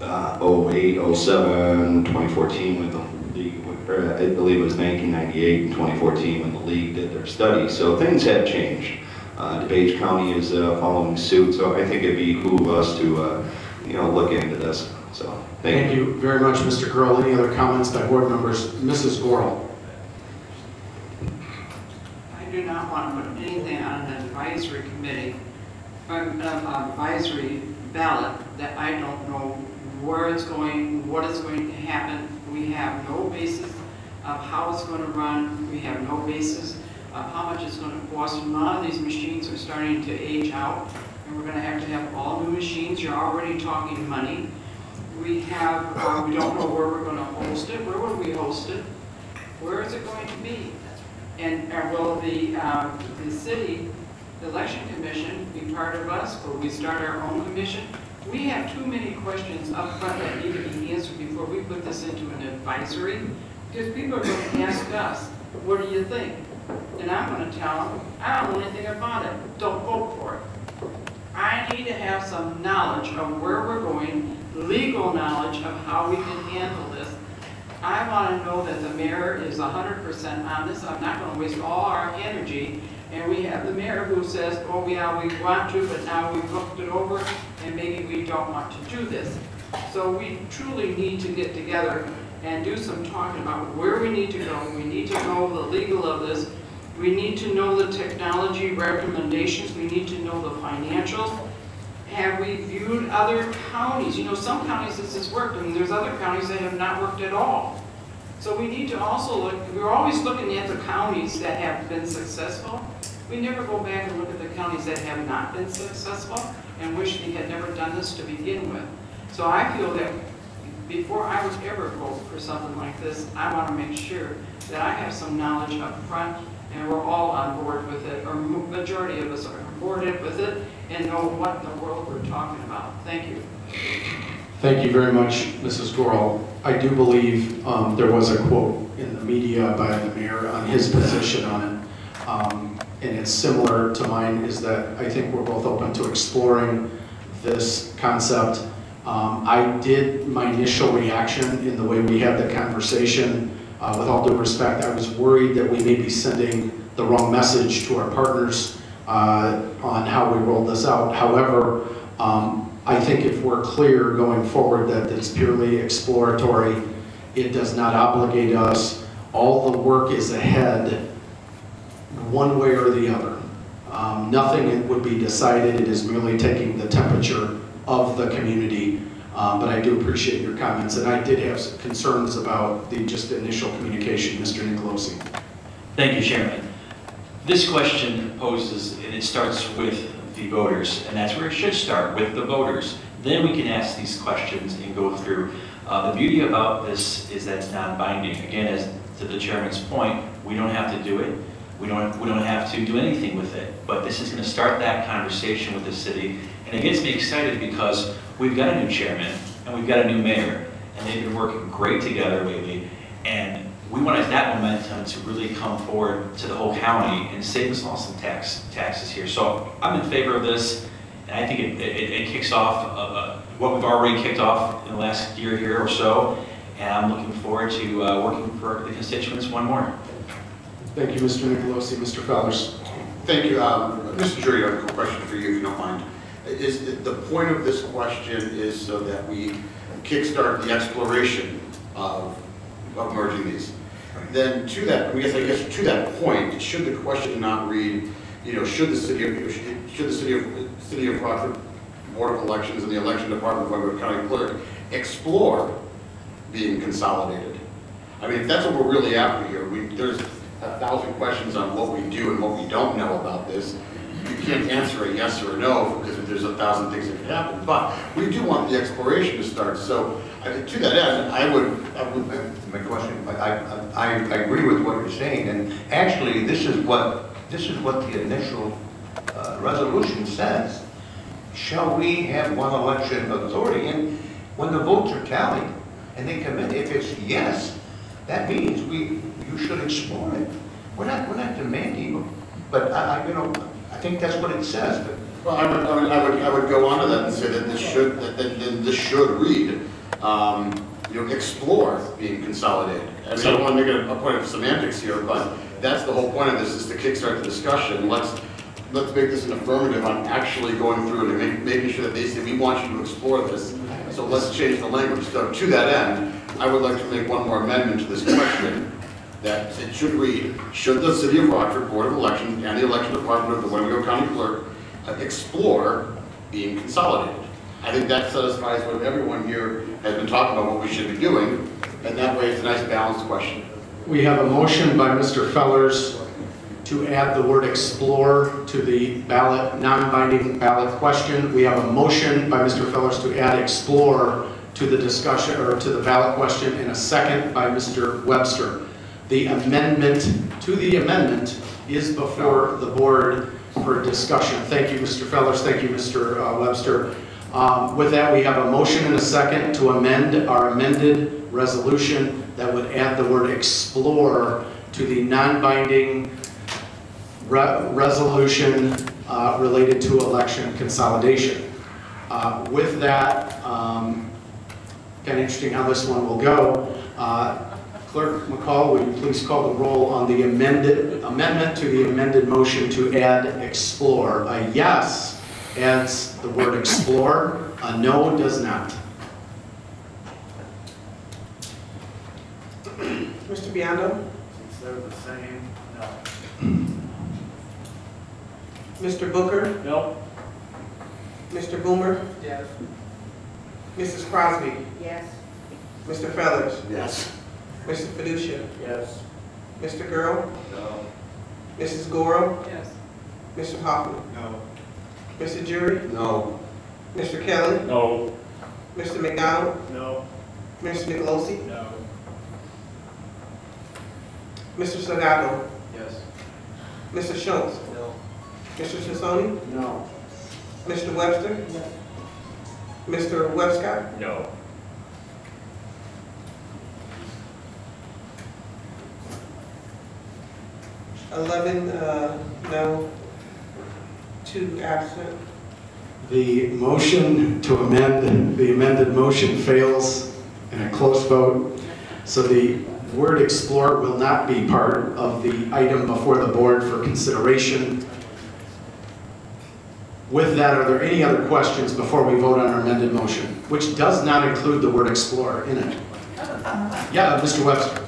08, 07, 2014 when the league, or I believe it was 1998 and 2014 when the league did their study. So things have changed. DuPage County is following suit, so I think it'd behoove us to you know, look into this. So thank you very much, Mr. Gurl. Any other comments by board members? Mrs. Gorel. I do not want to put anything on an advisory committee, an advisory ballot that I don't know where it's going, what is going to happen. We have no basis of how it's going to run. We have no basis of how much it's going to cost. None of these machines are starting to age out, and we're going to have all new machines. You're already talking money. We have, we don't know where we're going to host it. Where would we host it? Where is it going to be? And will the city election commission be part of us? Will we start our own commission? We have too many questions up front that need to be answered before we put this into an advisory, because people are going to ask us, what do you think? And I'm going to tell them, I don't know anything about it. Don't vote for it. I need to have some knowledge of where we're going, legal knowledge of how we can handle this. I want to know that the mayor is 100% on this. I'm not going to waste all our energy. And we have the mayor who says, oh yeah, we want to, but now we've looked it over and maybe we don't want to do this. So we truly need to get together and do some talking about where we need to go. We need to know the legal of this. We need to know the technology recommendations. We need to know the financials. Have we viewed other counties? You know, some counties this has worked, and there's other counties that have not worked at all. So we need to also look, we're always looking at the counties that have been successful. We never go back and look at the counties that have not been successful and wish they had never done this to begin with. So I feel that before I would ever vote for something like this, I want to make sure that I have some knowledge up front and we're all on board with it, or majority of us are on board with it, and know what in the world we're talking about. Thank you. Thank you very much, Mrs. Gorel. I do believe there was a quote in the media by the mayor on his position on it, and it's similar to mine, is that I think we're both open to exploring this concept. My initial reaction in the way we had the conversation, with all due respect, I was worried that we may be sending the wrong message to our partners on how we roll this out. However, I think if we're clear going forward that it's purely exploratory, it does not obligate us, all the work is ahead one way or the other. Nothing would be decided, it is merely taking the temperature of the community. But I do appreciate your comments, and I did have some concerns about the just initial communication, Mr. Nicolosi. Thank you, Chairman. This question poses, and it starts with the voters, and that's where it should start, with the voters. Then we can ask these questions and go through. The beauty about this is that it's non-binding. Again, as to the Chairman's point, we don't have to do it. We don't have to do anything with it. But this is going to start that conversation with the city, and it gets me excited because we've got a new chairman and we've got a new mayor, and they've been working great together lately. And we want that momentum to really come forward to the whole county and save us all some taxes here. So I'm in favor of this, and I think it kicks off what we've already kicked off in the last year here or so, and I'm looking forward to working for the constituents one more. Thank you, Mr. Nicolosi. Mr. Fellers. Thank you. Mr. Jury, I have a question for you, if you don't mind. The point of this question is so that we kickstart the exploration of merging these. Then to that, I guess to that point, should the question not read, you know, should the city of Rockford Board of Elections and the election department of Winnebago County Clerk explore being consolidated? I mean, if that's what we're really after here, there's 1,000 questions on what we do and what we don't know about this. you can't answer a yes or a no because there's 1,000 things that could happen. But we do want the exploration to start. So to that end, I would. My question, I agree with what you're saying, and actually, this is what the initial resolution says. Shall we have one election authority? And when the votes are tallied and they come in, if it's yes, that means you should explore it. We're not demanding, but I think that's what it says. But well, I would go on to that and say that this should read, explore being consolidated. I mean, I don't want to make it a point of semantics here, but that's the whole point of this, is to kickstart the discussion. Let's make this an affirmative on actually going through it and making sure that they say, we want you to explore this. So let's change the language. So to that end, I would like to make one more amendment to this question, that it should read, should the City of Rockford Board of Elections and the Election Department of the Winnebago County Clerk explore being consolidated? I think that satisfies what everyone here has been talking about, what we should be doing, and that way it's a nice balanced question. We have a motion by Mr. Fellers to add the word explore to the ballot, non-binding ballot question. We have a motion by Mr. Fellers to add explore to the discussion, or to the ballot question, and a second by Mr. Webster. The amendment to the amendment is before the board for discussion. Thank you, Mr. Fellers. Thank you, Mr. Webster. With that, we have a motion and a second to amend our amended resolution that would add the word explore to the non-binding resolution related to election consolidation. With that, kind of interesting how this one will go. Clerk McCall, would you please call the roll on the amendment to the amended motion to add explore? A yes adds the word explore, a no does not. Mr. Biondo? Since they're the same, no. Mr. Booker? No. Mr. Boomer? Yes. Mrs. Crosby? Yes. Mr. Fellers? Yes. Mr. Fiducia? Yes. Mr. Girl? No. Mrs. Goro? Yes. Mr. Hoffman? No. Mr. Jury? No. Mr. Kelly? No. Mr. McDonald? No. Mr. Nicolosi? No. Mr. Salgado? Yes. Mr. Schultz? No. Mr. Sassoni? No. Mr. Webster? Mr. Webscott? No. No, 2 absent. The motion to amend, the amended motion fails in a close vote. So the word explore will not be part of the item before the board for consideration. With that, are there any other questions before we vote on our amended motion, which does not include the word explore in it? Yeah, Mr. Webster.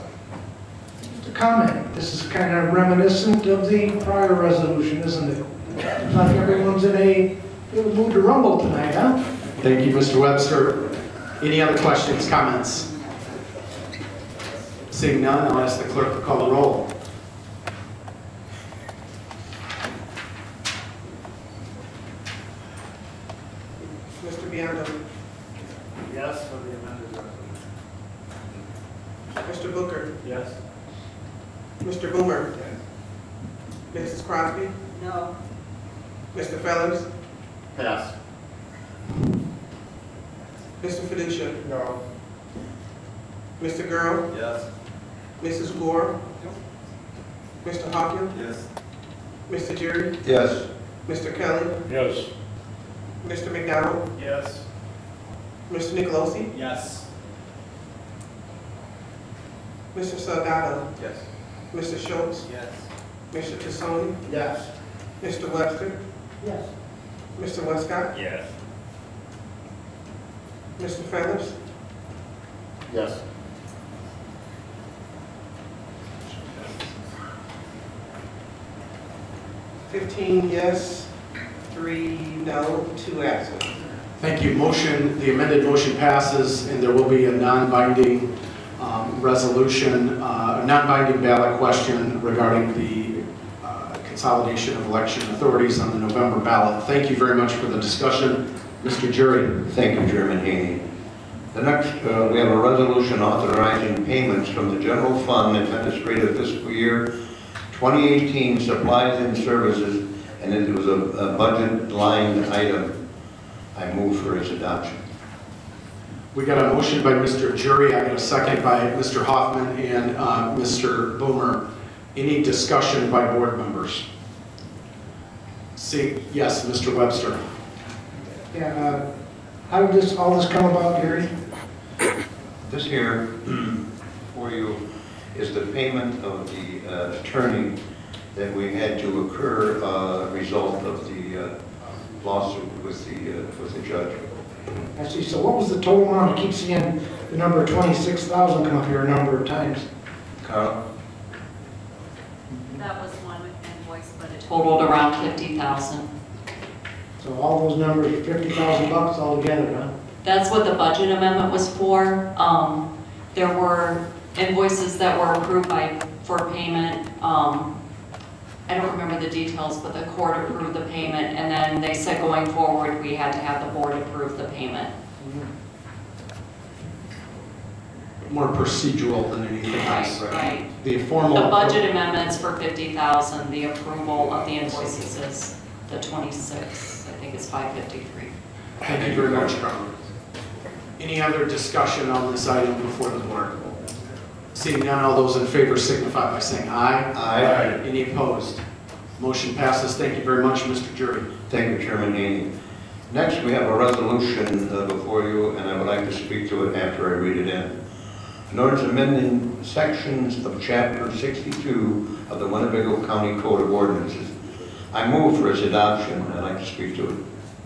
Just a comment. This is kind of reminiscent of the prior resolution, isn't it? Looks like everyone's in a little mood to rumble tonight, huh? Thank you, Mr. Webster. Any other questions, comments? Seeing none, I'll ask the clerk to call the roll. Mr. Biondo? Yes for the amended resolution. Mr. Booker? Yes. Mr. Boomer? Mrs. Crosby? No. Mr. Fellers? Pass. Mr. Fiducia? No. Mr. Girl? Yes. Mrs. Gore? Mr. Hawkins? Yes. Mr. Jury? yes. Mr. Kelly? Yes. Mr. McDonald? Yes. Mr. Nicolosi? Yes. Mr. Salgado? Yes. Mr. Schultz? Yes. Mr. Tassoni? Yes. Mr. Webster? Yes. Mr. Westcott? Yes. Mr. Fellers? Yes. $15 yes, 3 no, 2 absent. Thank you. Motion, the amended motion passes, and there will be a non-binding resolution, a non-binding ballot question regarding the consolidation of election authorities on the November ballot. Thank you very much for the discussion. Mr. Jury. Thank you, Chairman Haney. The next, we have a resolution authorizing payments from the General Fund Administrative Fiscal Year 2018 Supplies and Services, and it was a budget line item. I move for its adoption. We got a motion by Mr. Jury. I got a second by Mr. Hoffman and Mr. Boomer. Any discussion by board members? See, yes, Mr. Webster. Yeah, how did all this come about, Gary? This here for you is the payment of the attorney that we had to occur result of the lawsuit with the judge. I see. So what was the total amount? I keep seeing the number 26,000 come up here a number of times. Carl? That was one invoice, but it totaled around 50,000. So all those numbers are 50,000 bucks altogether, huh? That's what the budget amendment was for. There were invoices that were approved for payment. I don't remember the details, but the court approved the payment, and then they said going forward we had to have the board approve the payment. More procedural than anything else. Right. The formal. The budget amendments for 50,000. The approval of the invoices is the 26. I think it's 553. Thank you very much, Carl. Any other discussion on this item before the board? Seeing none, all those in favor signify by saying aye. Aye. Any opposed? Motion passes. Thank you very much, Mr. Jury. Thank you, Chairman Haney. Next, we have a resolution before you, and I would like to speak to it after I read it in. An ordinance amending sections of Chapter 62 of the Winnebago County Code of Ordinances. I move for its adoption, and I'd like to speak to it.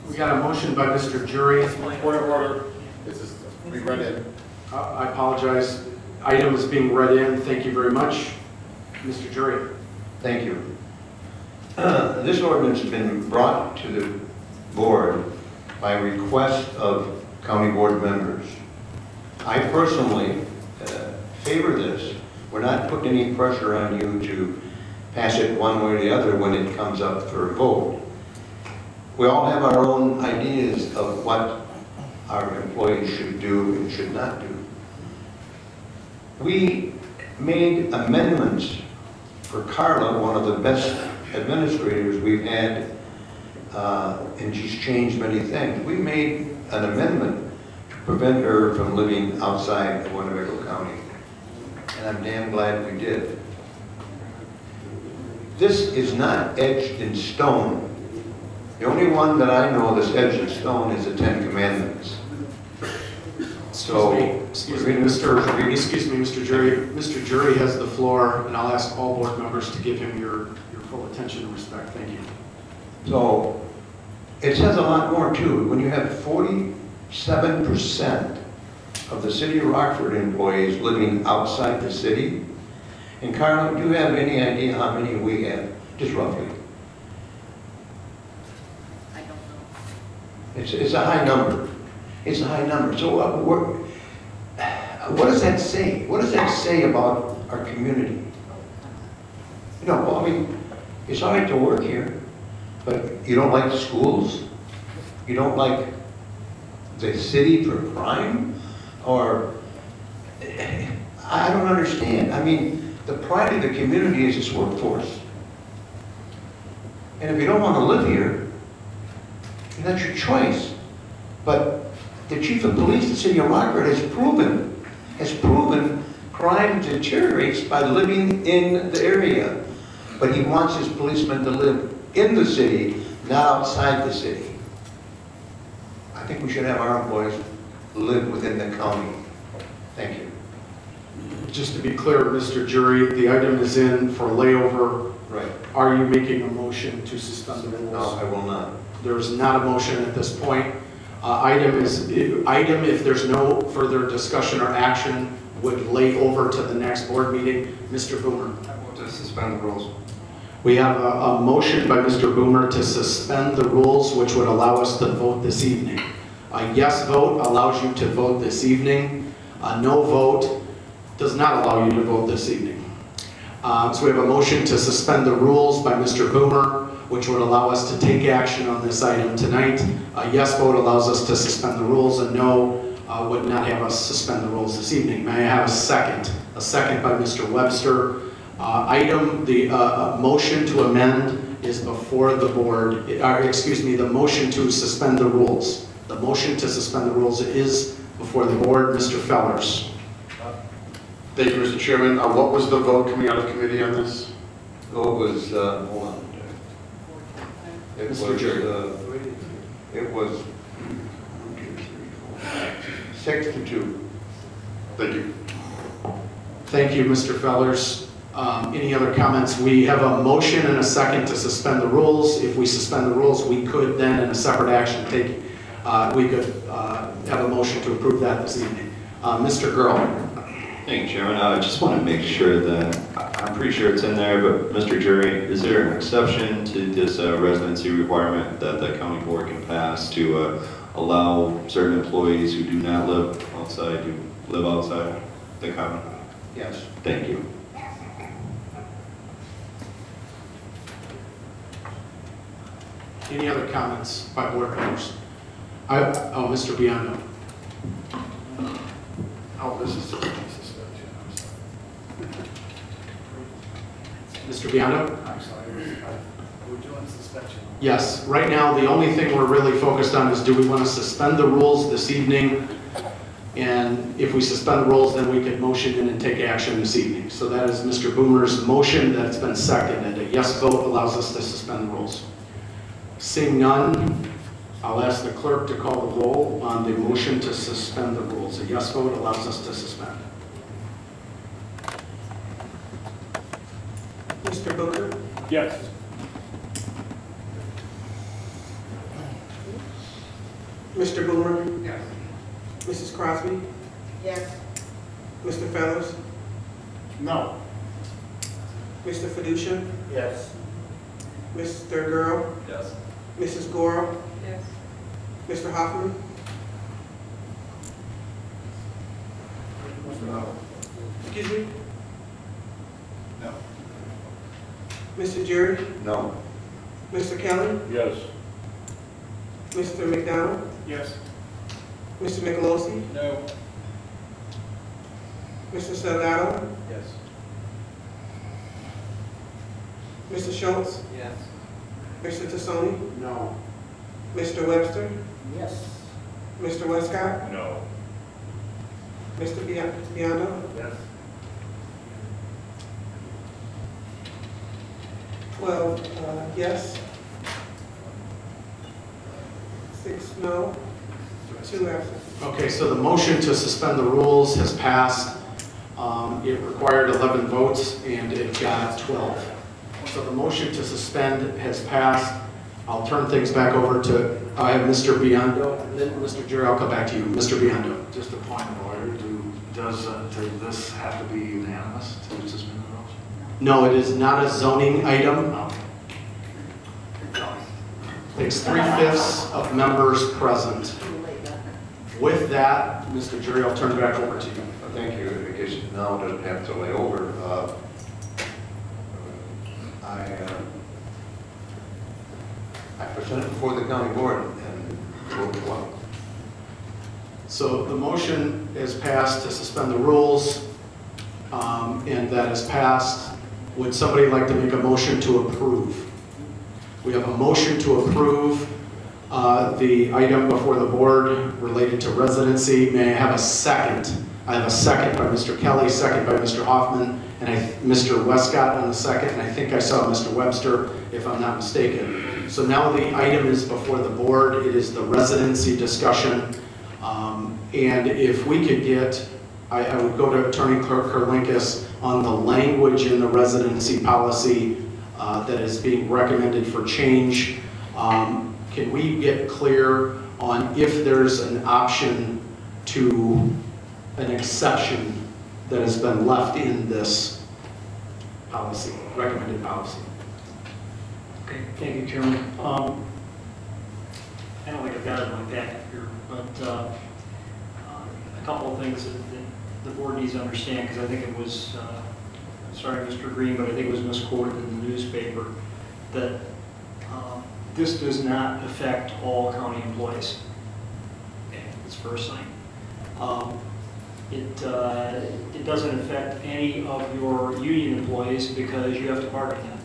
We got a motion by Mr. Jury. Point of order. This is we read it. I apologize. Item is being read in. Thank you very much, Mr. Jury. Thank you. This ordinance has been brought to the board by request of county board members. I personally favor this. We're not putting any pressure on you to pass it one way or the other when it comes up for a vote. We all have our own ideas of what our employees should do and should not do. We made amendments for Carla, one of the best administrators we've had, and she's changed many things. We made an amendment to prevent her from living outside of Winnebago County, and I'm damn glad we did. This is not etched in stone. The only one that I know that's etched in stone is the Ten Commandments. Excuse me, Mr. Jury. Mr. Jury has the floor, and I'll ask all board members to give him your full attention and respect. Thank you. So it says a lot more too. When you have 47% of the city of Rockford employees living outside the city, and Carla, do you have any idea how many we have, just roughly? I don't know. It's a high number. It's a high number. So what does that say? What does that say about our community? You know, well, I mean, it's all right to work here, but you don't like the schools? You don't like the city for crime? Or, I don't understand. I mean, the pride of the community is its workforce. And if you don't want to live here, that's your choice. But the chief of police of the city of Rockford has proven crime deteriorates by living in the area. But he wants his policemen to live in the city, not outside the city. I think we should have our employees live within the county. Thank you. Just to be clear, Mr. Jury, the item is in for layover. Right. Are you making a motion to suspend the rules? No, I will not. There's not a motion at this point. Item, if there's no further discussion or action, would lay over to the next board meeting. Mr. Boomer. I vote to suspend the rules. We have a motion by Mr. Boomer to suspend the rules, which would allow us to vote this evening. A yes vote allows you to vote this evening. A no vote does not allow you to vote this evening. So we have a motion to suspend the rules by Mr. Boomer, which would allow us to take action on this item tonight. A yes vote allows us to suspend the rules, and no would not have us suspend the rules this evening. May I have a second? A second by Mr. Webster. The motion to amend is before the board, the motion to suspend the rules. The motion to suspend the rules is before the board. Mr. Fellers. Thank you, Mr. Chairman. What was the vote coming out of committee on this? Vote was, hold on. It was, it was 6-2. Thank you. Thank you, Mr. Fellers. Any other comments? We have a motion and a second to suspend the rules. If we suspend the rules, we could then, in a separate action, we could have a motion to approve that this evening. Mr. Gurl. Thank you, Chairman. I just want to make sure that, I'm pretty sure it's in there, but Mr. Jury, is there an exception to this residency requirement that the county board can pass to allow certain employees who do not live outside to live outside the county? Yes. Thank you. Any other comments by board members? Mr. Biondo. Oh, this is suspension. Mr. Biondo? I'm sorry, we're doing suspension. Yes, right now the only thing we're really focused on is do we want to suspend the rules this evening? And if we suspend the rules, then we can motion in and take action this evening. So that is Mr. Boomer's motion that's been seconded. A yes vote allows us to suspend the rules. Seeing none, I'll ask the clerk to call the roll on the motion to suspend the rules. A yes vote allows us to suspend. Mr. Booker? Yes. Mr. Boomer? Yes. Mrs. Crosby? Yes. Mr. Fellers? No. Mr. Fiducia? Yes. Mr. Gurl? Yes. Mrs. Goro? Yes. Mr. Hoffman? No. Excuse me? No. Mr. Jury? No. Mr. Kelly? Yes. Mr. McDonald? Yes. Mr. Nicolosi? No. Mr. Salgado? Yes. Mr. Schultz? Yes. Mr. Tassoni? No. Mr. Webster? Yes. Mr. Westcott? No. Mr. Biondo? Yes. 12 yes. 6 no. 2 absent. Okay, so the motion to suspend the rules has passed. It required 11 votes and it got 12. So the motion to suspend has passed. I'll turn things back over to, I have Mr. Biondo, and then Mr. Jury, I'll come back to you. Mr. Biondo. Just a point of order, does this have to be unanimous to suspend the rules? No, it is not a zoning item. Takes 3/5 of members present. With that, Mr. Jury, I'll turn it back over to you. Thank you. I guess now it doesn't have to lay over. I present it before the county board and vote well. So the motion is passed to suspend the rules, and that is passed. Would somebody like to make a motion to approve? We have a motion to approve the item before the board related to residency. May I have a second? I have a second by Mr. Kelly, second by Mr. Hoffman, and Mr. Westcott on the second, and I think I saw Mr. Webster, if I'm not mistaken. So now the item is before the board. It is the residency discussion. And if we could get, I would go to Attorney Clerk Kerlinkus on the language in the residency policy that is being recommended for change. Can we get clear on if there's an option to an exception that has been left in this policy, recommended policy? Okay, thank you, Chairman. I don't think I've got it like that here, but a couple of things that the board needs to understand, because I think it was sorry, Mr. Green, but I think it was misquoted in the newspaper, that this does not affect all county employees. Okay, that's first thing. It doesn't affect any of your union employees because you have to bargain them.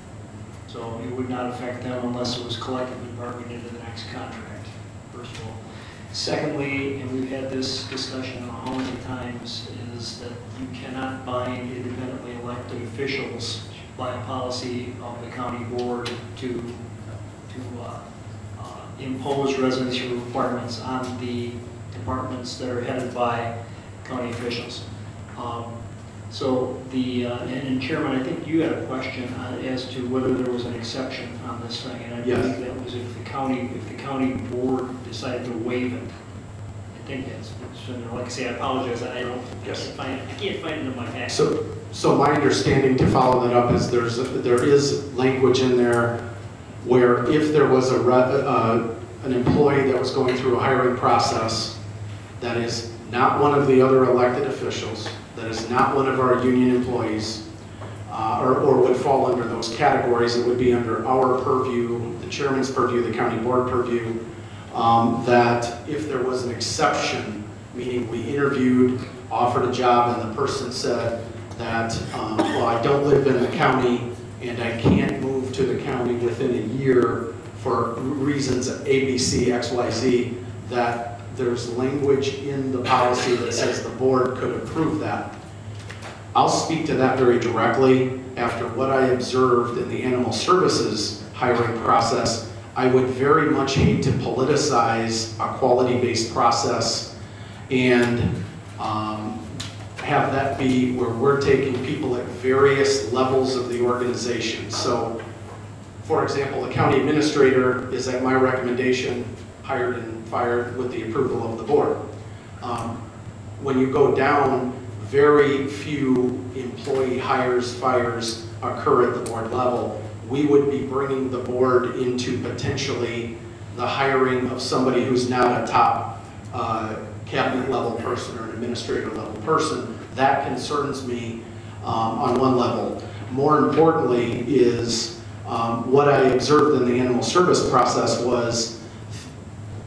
So it would not affect them unless it was collectively bargained into the next contract, first of all. Secondly, and we've had this discussion how many times, is that you cannot bind independently elected officials by a policy of the county board to impose residency requirements on the departments that are headed by county officials. And Chairman, I think you had a question as to whether there was an exception on this thing, and I believe that was if the county board decided to waive it. I think that's, like I say, I apologize, I can't find it in my packet. So my understanding, to follow that up, is there is language in there where if there was an employee that was going through a hiring process that is not one of the other elected officials, that is not one of our union employees, or would fall under those categories, it would be under our purview, the chairman's purview, the county board purview, that if there was an exception, meaning we interviewed, offered a job, and the person said that, well, I don't live in the county and I can't move to the county within a year for reasons A, B, C, X, Y, Z, that there's language in the policy that says the board could approve that. I'll speak to that very directly. After what I observed in the animal services hiring process, I would very much hate to politicize a quality-based process and have that be where we're taking people at various levels of the organization. So, for example, the county administrator is, at my recommendation, hired and fired with the approval of the board. When you go down, very few employee hires, fires occur at the board level. We would be bringing the board into potentially the hiring of somebody who's not a top cabinet level person or an administrator level person. That concerns me on one level. More importantly is what I observed in the animal service process was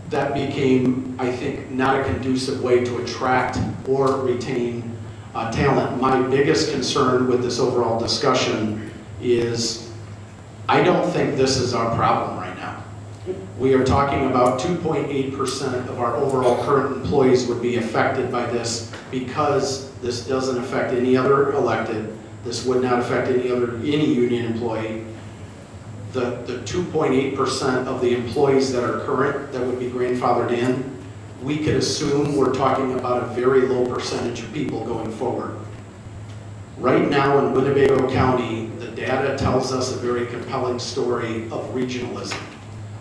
that became, I think, not a conducive way to attract or retain talent. My biggest concern with this overall discussion is I don't think this is our problem right now. We are talking about 2.8% of our overall current employees would be affected by this because this doesn't affect any other elected. This would not affect any union employee. The 2.8% of the employees that are current that would be grandfathered in, we could assume we're talking about a very low percentage of people going forward. Right now in Winnebago County, the data tells us a very compelling story of regionalism.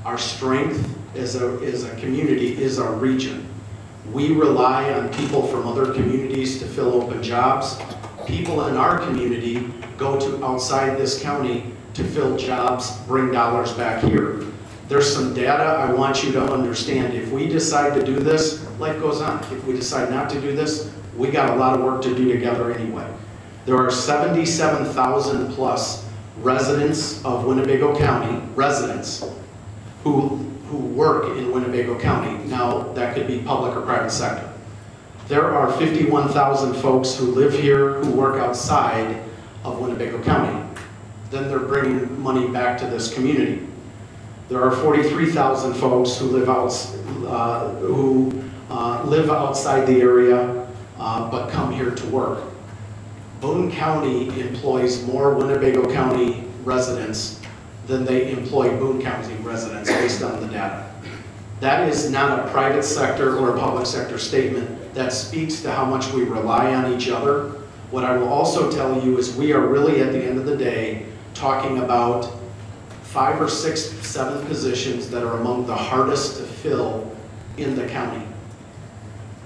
Our strength as a community is our region. We rely on people from other communities to fill open jobs. People in our community go to outside this county to fill jobs, bring dollars back here. There's some data I want you to understand. If we decide to do this, life goes on. If we decide not to do this, we got a lot of work to do together anyway. There are 77,000 plus residents of Winnebago County, residents, who work in Winnebago County. Now, that could be public or private sector. There are 51,000 folks who live here who work outside of Winnebago County. Then they're bringing money back to this community. There are 43,000 folks who live outside the area but come here to work. Boone County employs more Winnebago County residents than they employ Boone County residents based on the data. That is not a private sector or a public sector statement. That speaks to how much we rely on each other. What I will also tell you is we are really, at the end of the day, talking about 5 or 6, 7 positions that are among the hardest to fill in the county.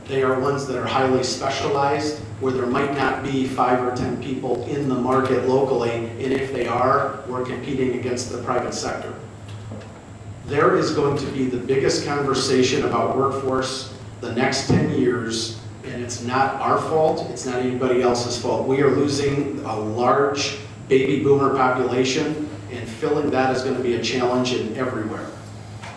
They are ones that are highly specialized, where there might not be 5 or 10 people in the market locally, and if they are, we're competing against the private sector. There is going to be the biggest conversation about workforce the next 10 years and it's not our fault, it's not anybody else's fault. We are losing a large baby boomer population, and filling that is going to be a challenge everywhere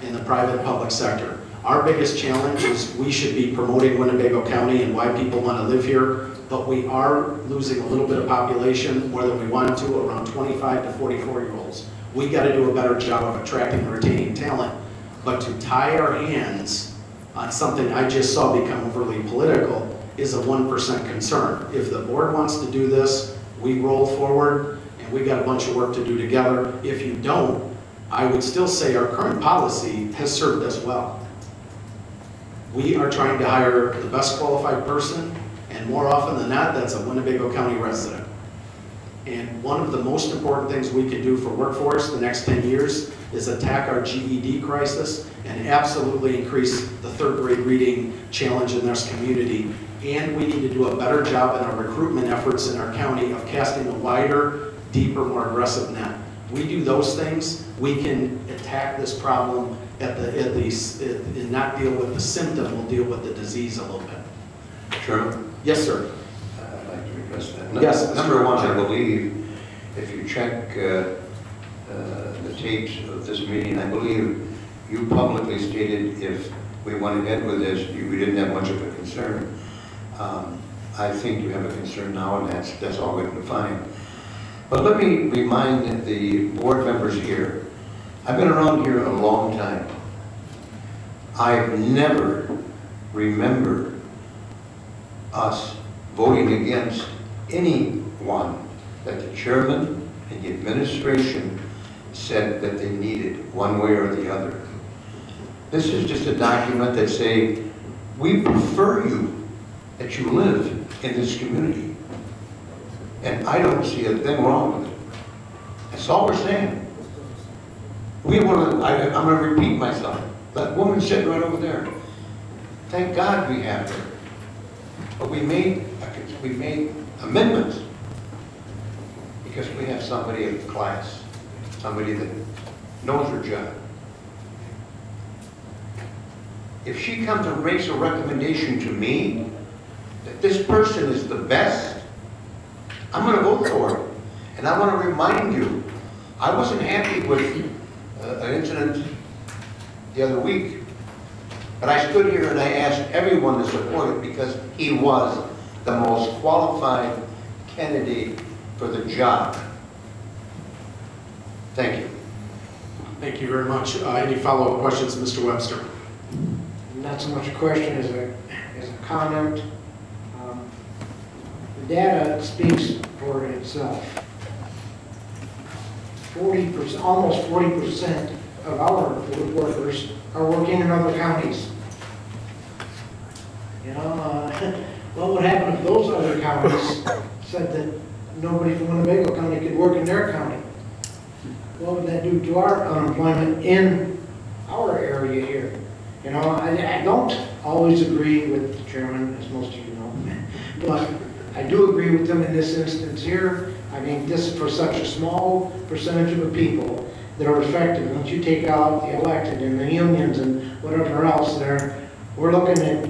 in the private and public sector. Our biggest challenge is we should be promoting Winnebago County and why people want to live here, but we are losing a little bit of population more than we wanted to, around 25 to 44-year-olds. We got to do a better job of attracting and retaining talent, but to tie our hands on something I just saw become overly political is a 1% concern. If the board wants to do this, we roll forward, and we got a bunch of work to do together. If you don't, I would still say our current policy has served us well. We are trying to hire the best qualified person, and more often than not, that's a Winnebago County resident. And one of the most important things we can do for workforce the next 10 years is attack our GED crisis and absolutely increase the third grade reading challenge in this community. And we need to do a better job in our recruitment efforts in our county of casting a wider, deeper, more aggressive net. We do those things, we can attack this problem and not deal with the symptom, we'll deal with the disease a little bit. Sure. Yes, sir. I'd like to address that. Yes, Number one, I believe, if you check the tapes of this meeting, I believe you publicly stated if we went ahead with this, we didn't have much of a concern. I think you have a concern now, and that's all we can find. But let me remind the board members here, I've been around here a long time. I've never remembered us voting against anyone that the chairman and the administration said that they needed, one way or the other. This is just a document that say, we prefer you, that you live in this community. And I don't see a thing wrong with it. That's all we're saying. I'm going to repeat myself. That woman sitting right over there. Thank God we have her. But we made amendments because we have somebody of class, somebody that knows her job. If she comes and makes a recommendation to me that this person is the best, I'm going to vote for it. And I want to remind you, I wasn't happy with an incident the other week, but I stood here and I asked everyone to support it because he was the most qualified candidate for the job. Thank you. Thank you very much. Any follow-up questions, Mr. Webster? Not so much a question as a comment. The data speaks for itself. 40%, almost 40% of our workers are working in other counties. You know, what would happen if those other counties said that nobody from Winnebago County could work in their county? What would that do to our unemployment in our area here? You know, I don't always agree with the chairman, as most of you know, but I do agree with them in this instance here. I mean, this is for such a small percentage of the people that are affected. Once you take out the elected and the unions and whatever else there, we're looking at,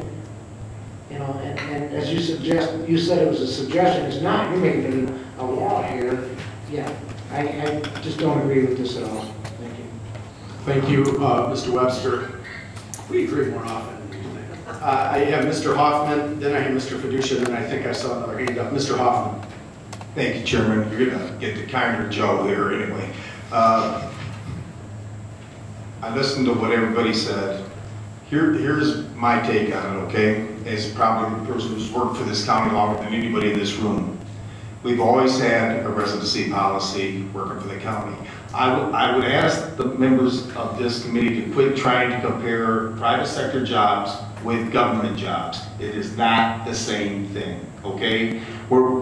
you know, and as you suggest, you said it was a suggestion, it's not, you're making it a law here. Yeah, I just don't agree with this at all. Thank you. Thank you, Mr. Webster. We agree more often. I have Mr. Hoffman, then I have Mr. Fiducia, and then I think I saw another hand up. Mr. Hoffman. Thank you, Chairman. You're going to get the kinder Joe here anyway. I listened to what everybody said. Here's my take on it, okay? As probably the person who's worked for this county longer than anybody in this room. We've always had a residency policy working for the county. I would ask the members of this committee to quit trying to compare private sector jobs with government jobs. It is not the same thing, okay?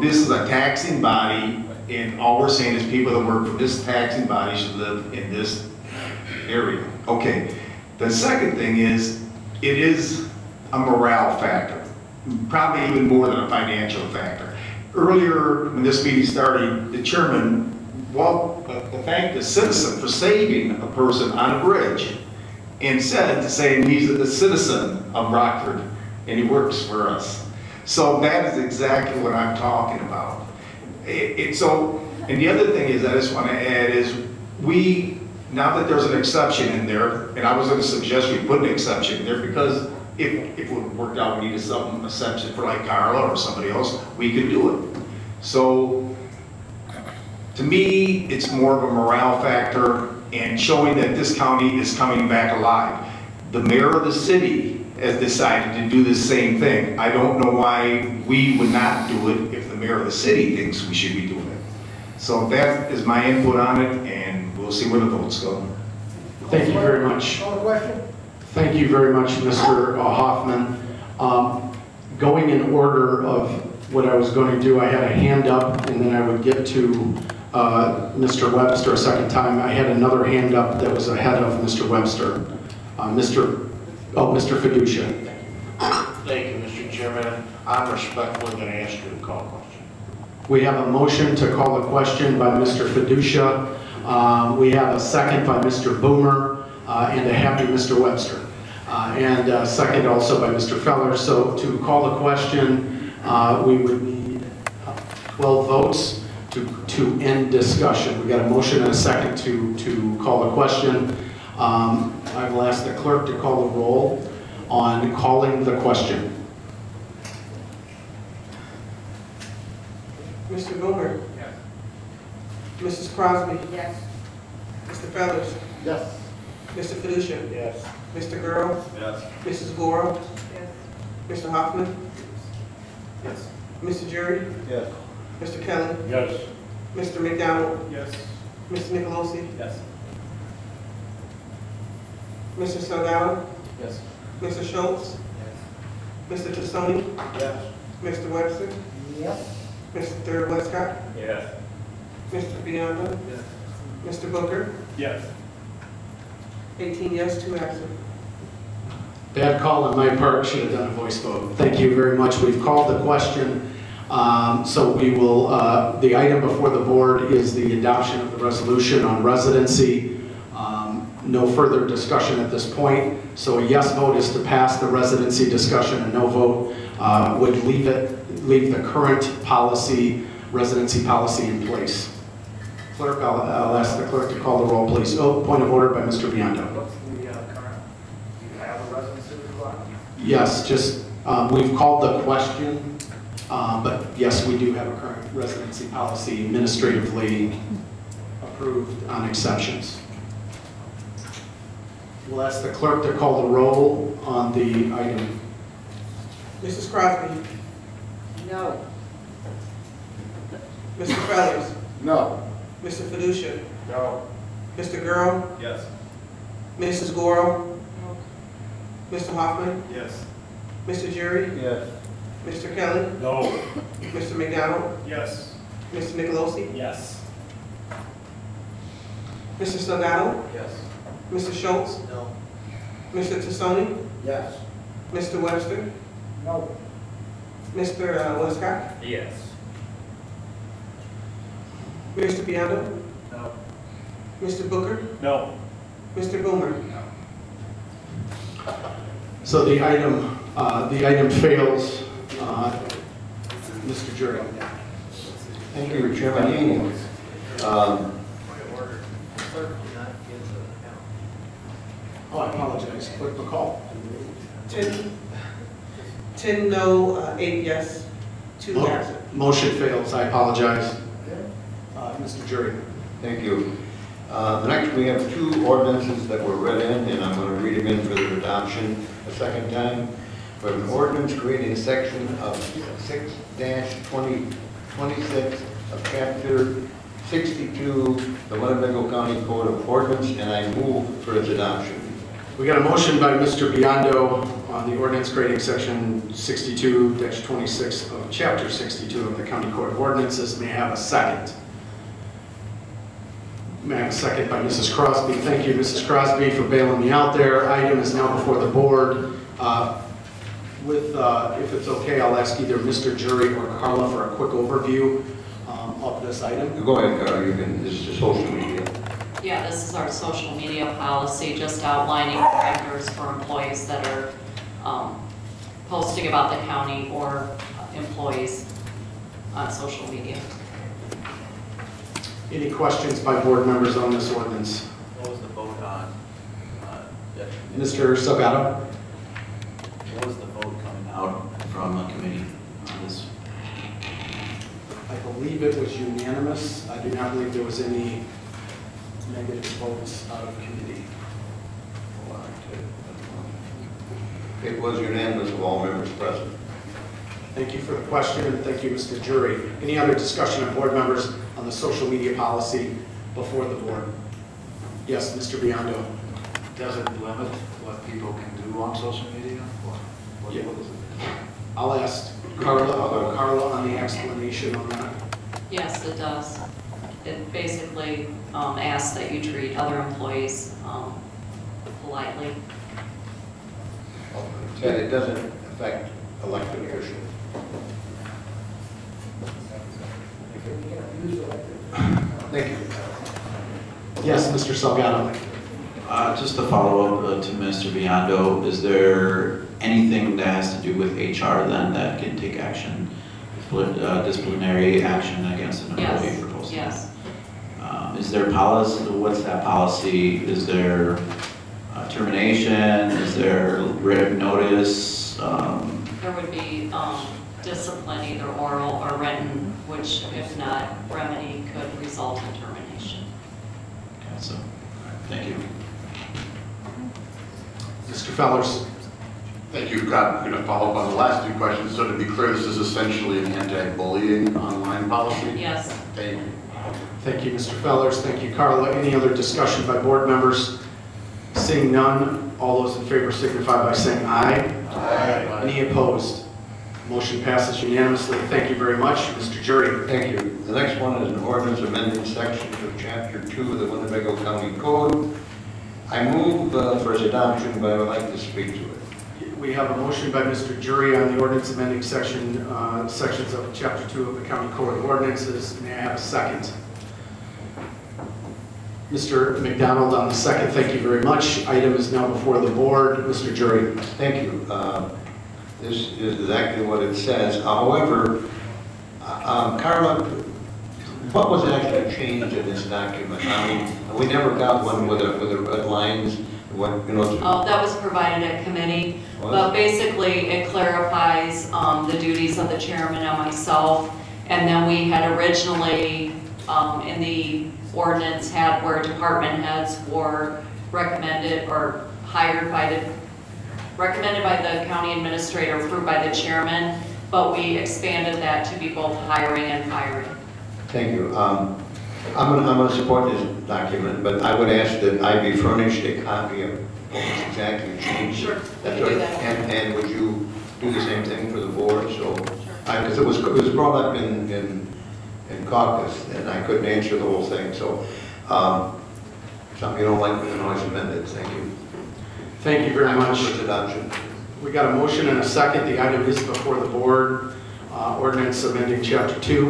This is a taxing body, and all we're saying is people that work for this taxing body should live in this area. Okay, the second thing is, it is a morale factor, probably even more than a financial factor. Earlier, when this meeting started, the chairman thanked the citizen for saving a person on a bridge, and saying he's a citizen of Rockford and he works for us. So that is exactly what I'm talking about. And the other thing is, I just want to add is, now that there's an exception in there, and I was going to suggest we put an exception in there, because if it worked out, we needed some exception for like Carla or somebody else, we could do it. So to me, it's more of a morale factor and showing that this county is coming back alive. The mayor of the city has decided to do the same thing. I don't know why we would not do it if the mayor of the city thinks we should be doing it. So that is my input on it, and we'll see where the votes go. Thank you very much. Call the question? Thank you very much, Mr. Hoffman. Going in order of what I was going to do, I had a hand up, and then I would get to Mr. Webster a second time. I had another hand up that was ahead of Mr. Webster. Mr. Fiducia. Thank you, Mr. Chairman. I'm respectfully going to ask you to call a question. We have a motion to call a question by Mr. Fiducia. We have a second by Mr. Boomer and a happy Mr. Webster. And a second also by Mr. Feller. So to call a question, we would need 12 votes to end discussion. We got a motion and a second to call a question. I will ask the clerk to call the roll on calling the question. Mr. Boomer? Yes. Mrs. Crosby? Yes. Mr. Fellers? Yes. Mr. Fiducia? Yes. Mr. Gurl? Yes. Mrs. Goro? Yes. Mr. Hoffman? Yes. Mr. Jury? Yes. Mr. Kelly? Yes. Mr. McDonald? Yes. Mr. Nicolosi? Yes. Mr. Salgado? Yes. Mr. Schultz? Mr. Tassoni? Yes. Mr. Webster? Yes. Mr. Westcott? Yes. Mr. Biondo? Yes. Mr. Booker? Yes. 18 yes, 2 absent. Bad call on my part, should have done a voice vote. Thank you very much. We've called the question. So we will, the item before the board is the adoption of the resolution on residency. No further discussion at this point. So a yes vote is to pass the residency discussion. A no vote would leave the current policy, residency policy in place. Clerk, I'll ask the clerk to call the roll, please. Oh, point of order by Mr. Biondo. What's the current, do you have a residency requirement? Yes, just, we've called the question, but yes, we do have a current residency policy administratively approved on exceptions. We'll ask the clerk to call the roll on the item. Mrs. Crosby? No. Mr. Fellers? No. Mr. Fiducia? No. Mr. Gurl? Yes. Mrs. Goro? Mr. Hoffman? Yes. Mr. Jury? Yes. Mr. Kelly? No. Mr. McDonald? Yes. Mr. Nicolosi? Yes. Mr. Salgado? Yes. Mr. Schultz? No. Mr. Tassoni? Yes. Mr. Webster? No. Mr. Westcott? Yes. Mr. Biondo? No. Mr. Booker? No. Mr. Boomer? So the item fails. Mr. Jury. Thank you, Chairman Haney. Oh, I apologize. Clerk McCall. 10 no, 8 yes, 2 absent. Motion fails. I apologize. Mr. Jury. Thank you. Next, we have 2 ordinances that were read in, and I'm going to read them in for their adoption a second time. We have an ordinance creating section of 6-2026 of Chapter 62, the Winnebago County Code of Ordinance, and I move for its adoption. We got a motion by Mr. Biondo on the ordinance creating section 62-26 of Chapter 62 of the County Code of Ordinances. May I have a second? May I have a second by Mrs. Crosby? Thank you, Mrs. Crosby, for bailing me out there. Item is now before the board. If it's okay, I'll ask either Mr. Jury or Carla for a quick overview of this item. Go ahead, Carla. You can. This is social media. Yeah, this is our social media policy, just outlining parameters for employees that are posting about the county or employees on social media. Any questions by board members on this ordinance? What was the vote on? Mr. Salgado? What was the vote coming out from a committee on this? I believe it was unanimous. I do not believe there was any negative votes out of committee. It was unanimous of all members present. Thank you for the question, and thank you, Mr. Jury. Any other discussion of board members on the social media policy before the board? Yes, Mr. Biondo. Does it limit what people can do on social media? What is it? I'll ask Carla on the explanation on that. Yes, it does. It basically asks that you treat other employees politely. That it doesn't affect elected officials. Thank you. Yes, Mr. Salgado. Just to follow up to Mr. Biondo, is there anything that has to do with HR then that can take action, disciplinary action against an employee for posting? Yes. Is there policy? What's that policy? Is there termination? Is there written notice? There would be discipline, either oral or written, which, if not, remedy could result in termination. Okay, so, thank you. Mr. Fellers. Thank you. I'm going to follow up on the last two questions. So to be clear, this is essentially an anti-bullying online policy? Yes. Thank you. Thank you, Mr. Fellers. Thank you, Carla. Any other discussion by board members? Seeing none, all those in favor signify by saying aye. Aye. Any opposed? Motion passes unanimously. Thank you very much, Mr. Jury. Thank you. The next one is an ordinance amending sections of Chapter 2 of the Winnebago County Code. I move for its adoption, but I would like to speak to it. We have a motion by Mr. Jury on the ordinance amending sections of Chapter 2 of the County Code of Ordinances. May I have a second? Mr. McDonald on the second. Thank you very much. Item is now before the board. Mr. Jury. Thank you. This is exactly what it says. However, Carla, what was actually changed in this document? I mean, we never got one with the red lines. What, you know? Oh, that was provided at committee, but basically it clarifies the duties of the chairman and myself. And then we had originally in the ordinance had where department heads were recommended or recommended by the county administrator, approved by the chairman, but we expanded that to be both hiring and firing. Thank you. I'm going to support this document, but I would ask that I be furnished a copy of what was exactly changed. Sure, That's we can do that. And would you do the same thing for the board? So, because it was brought up in caucus, and I couldn't answer the whole thing. So, something you don't like, we can always amend it. Thank you. Thank you very much. Adoption. We got a motion and a second. The item is before the board. Ordinance amending Chapter 2.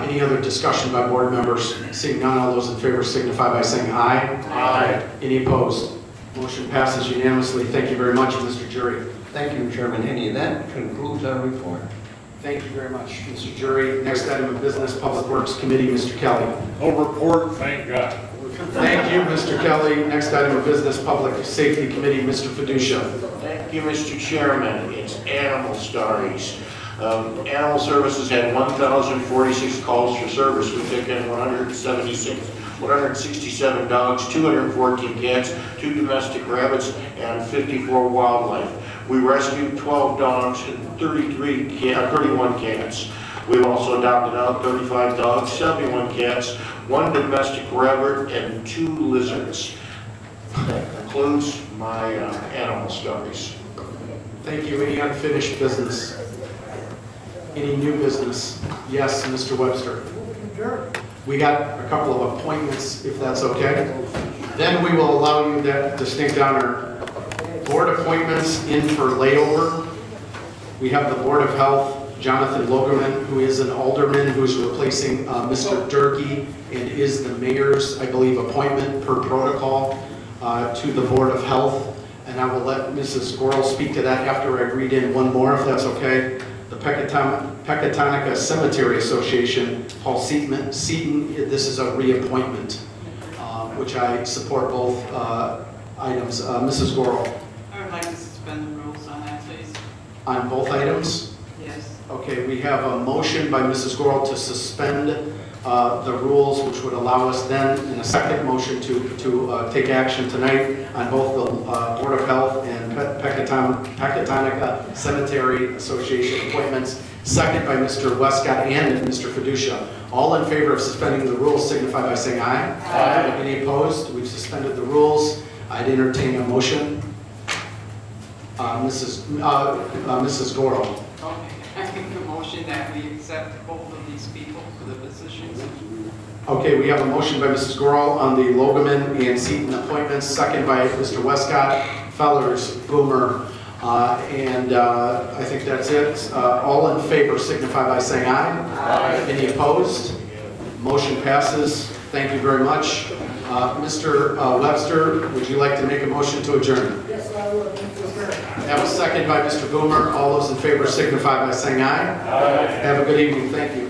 Any other discussion by board members? Seeing none, all those in favor signify by saying aye. Aye. Any opposed? Motion passes unanimously. Thank you very much, Mr. Jury. Thank you, Chairman Henny. That concludes our report. Thank you very much, Mr. Jury. Next item of business, Public Works Committee, Mr. Kelly. No report, thank God. Thank you, Mr. Kelly. Next item of business, Public Safety Committee, Mr. Fiducia. Thank you, Mr. Chairman. It's animal stories. Animal Services had 1,046 calls for service. We took in 167 dogs, 214 cats, 2 domestic rabbits, and 54 wildlife. We rescued 12 dogs and 31 cats. We've also adopted out 35 dogs, 71 cats, 1 domestic rabbit, and 2 lizards. That concludes my animal stories. Thank you. Any unfinished business? Any new business? Yes, Mr. Webster. We got a couple of appointments, if that's okay. Then we will allow you to stick down our board appointments in for layover. We have the Board of Health, Jonathan Logerman, who is an alderman who's replacing Mr. Durkee and is the mayor's, I believe, appointment per protocol to the Board of Health. And I will let Mrs. Gorel speak to that after I read in one more, if that's okay. The Pecatonica Cemetery Association, Paul Seaton. This is a reappointment, which I support both items. Mrs. Gorel. I would like to suspend the rules on that, please. On both items? Yes. Okay, we have a motion by Mrs. Gorel to suspend the rules, which would allow us then, in a second motion, to take action tonight on both the Board of Health and Pecatonica Cemetery Association appointments, second by Mr. Westcott and Mr. Fiducia. All in favor of suspending the rules signify by saying aye. Aye. Any opposed? We've suspended the rules. I'd entertain a motion. Mrs. Gorel. Okay, I make a motion that we accept both of these people for the positions. Okay, we have a motion by Mrs. Gorel on the Logaman and Seaton appointments, second by Mr. Westcott, Fellers, Boomer, and I think that's it. All in favor signify by saying aye. Aye. Any opposed? Motion passes. Thank you very much. Mr. Webster, would you like to make a motion to adjourn? Yes, I will. Have a second by Mr. Boomer. All those in favor signify by saying aye. Aye. Have a good evening. Thank you.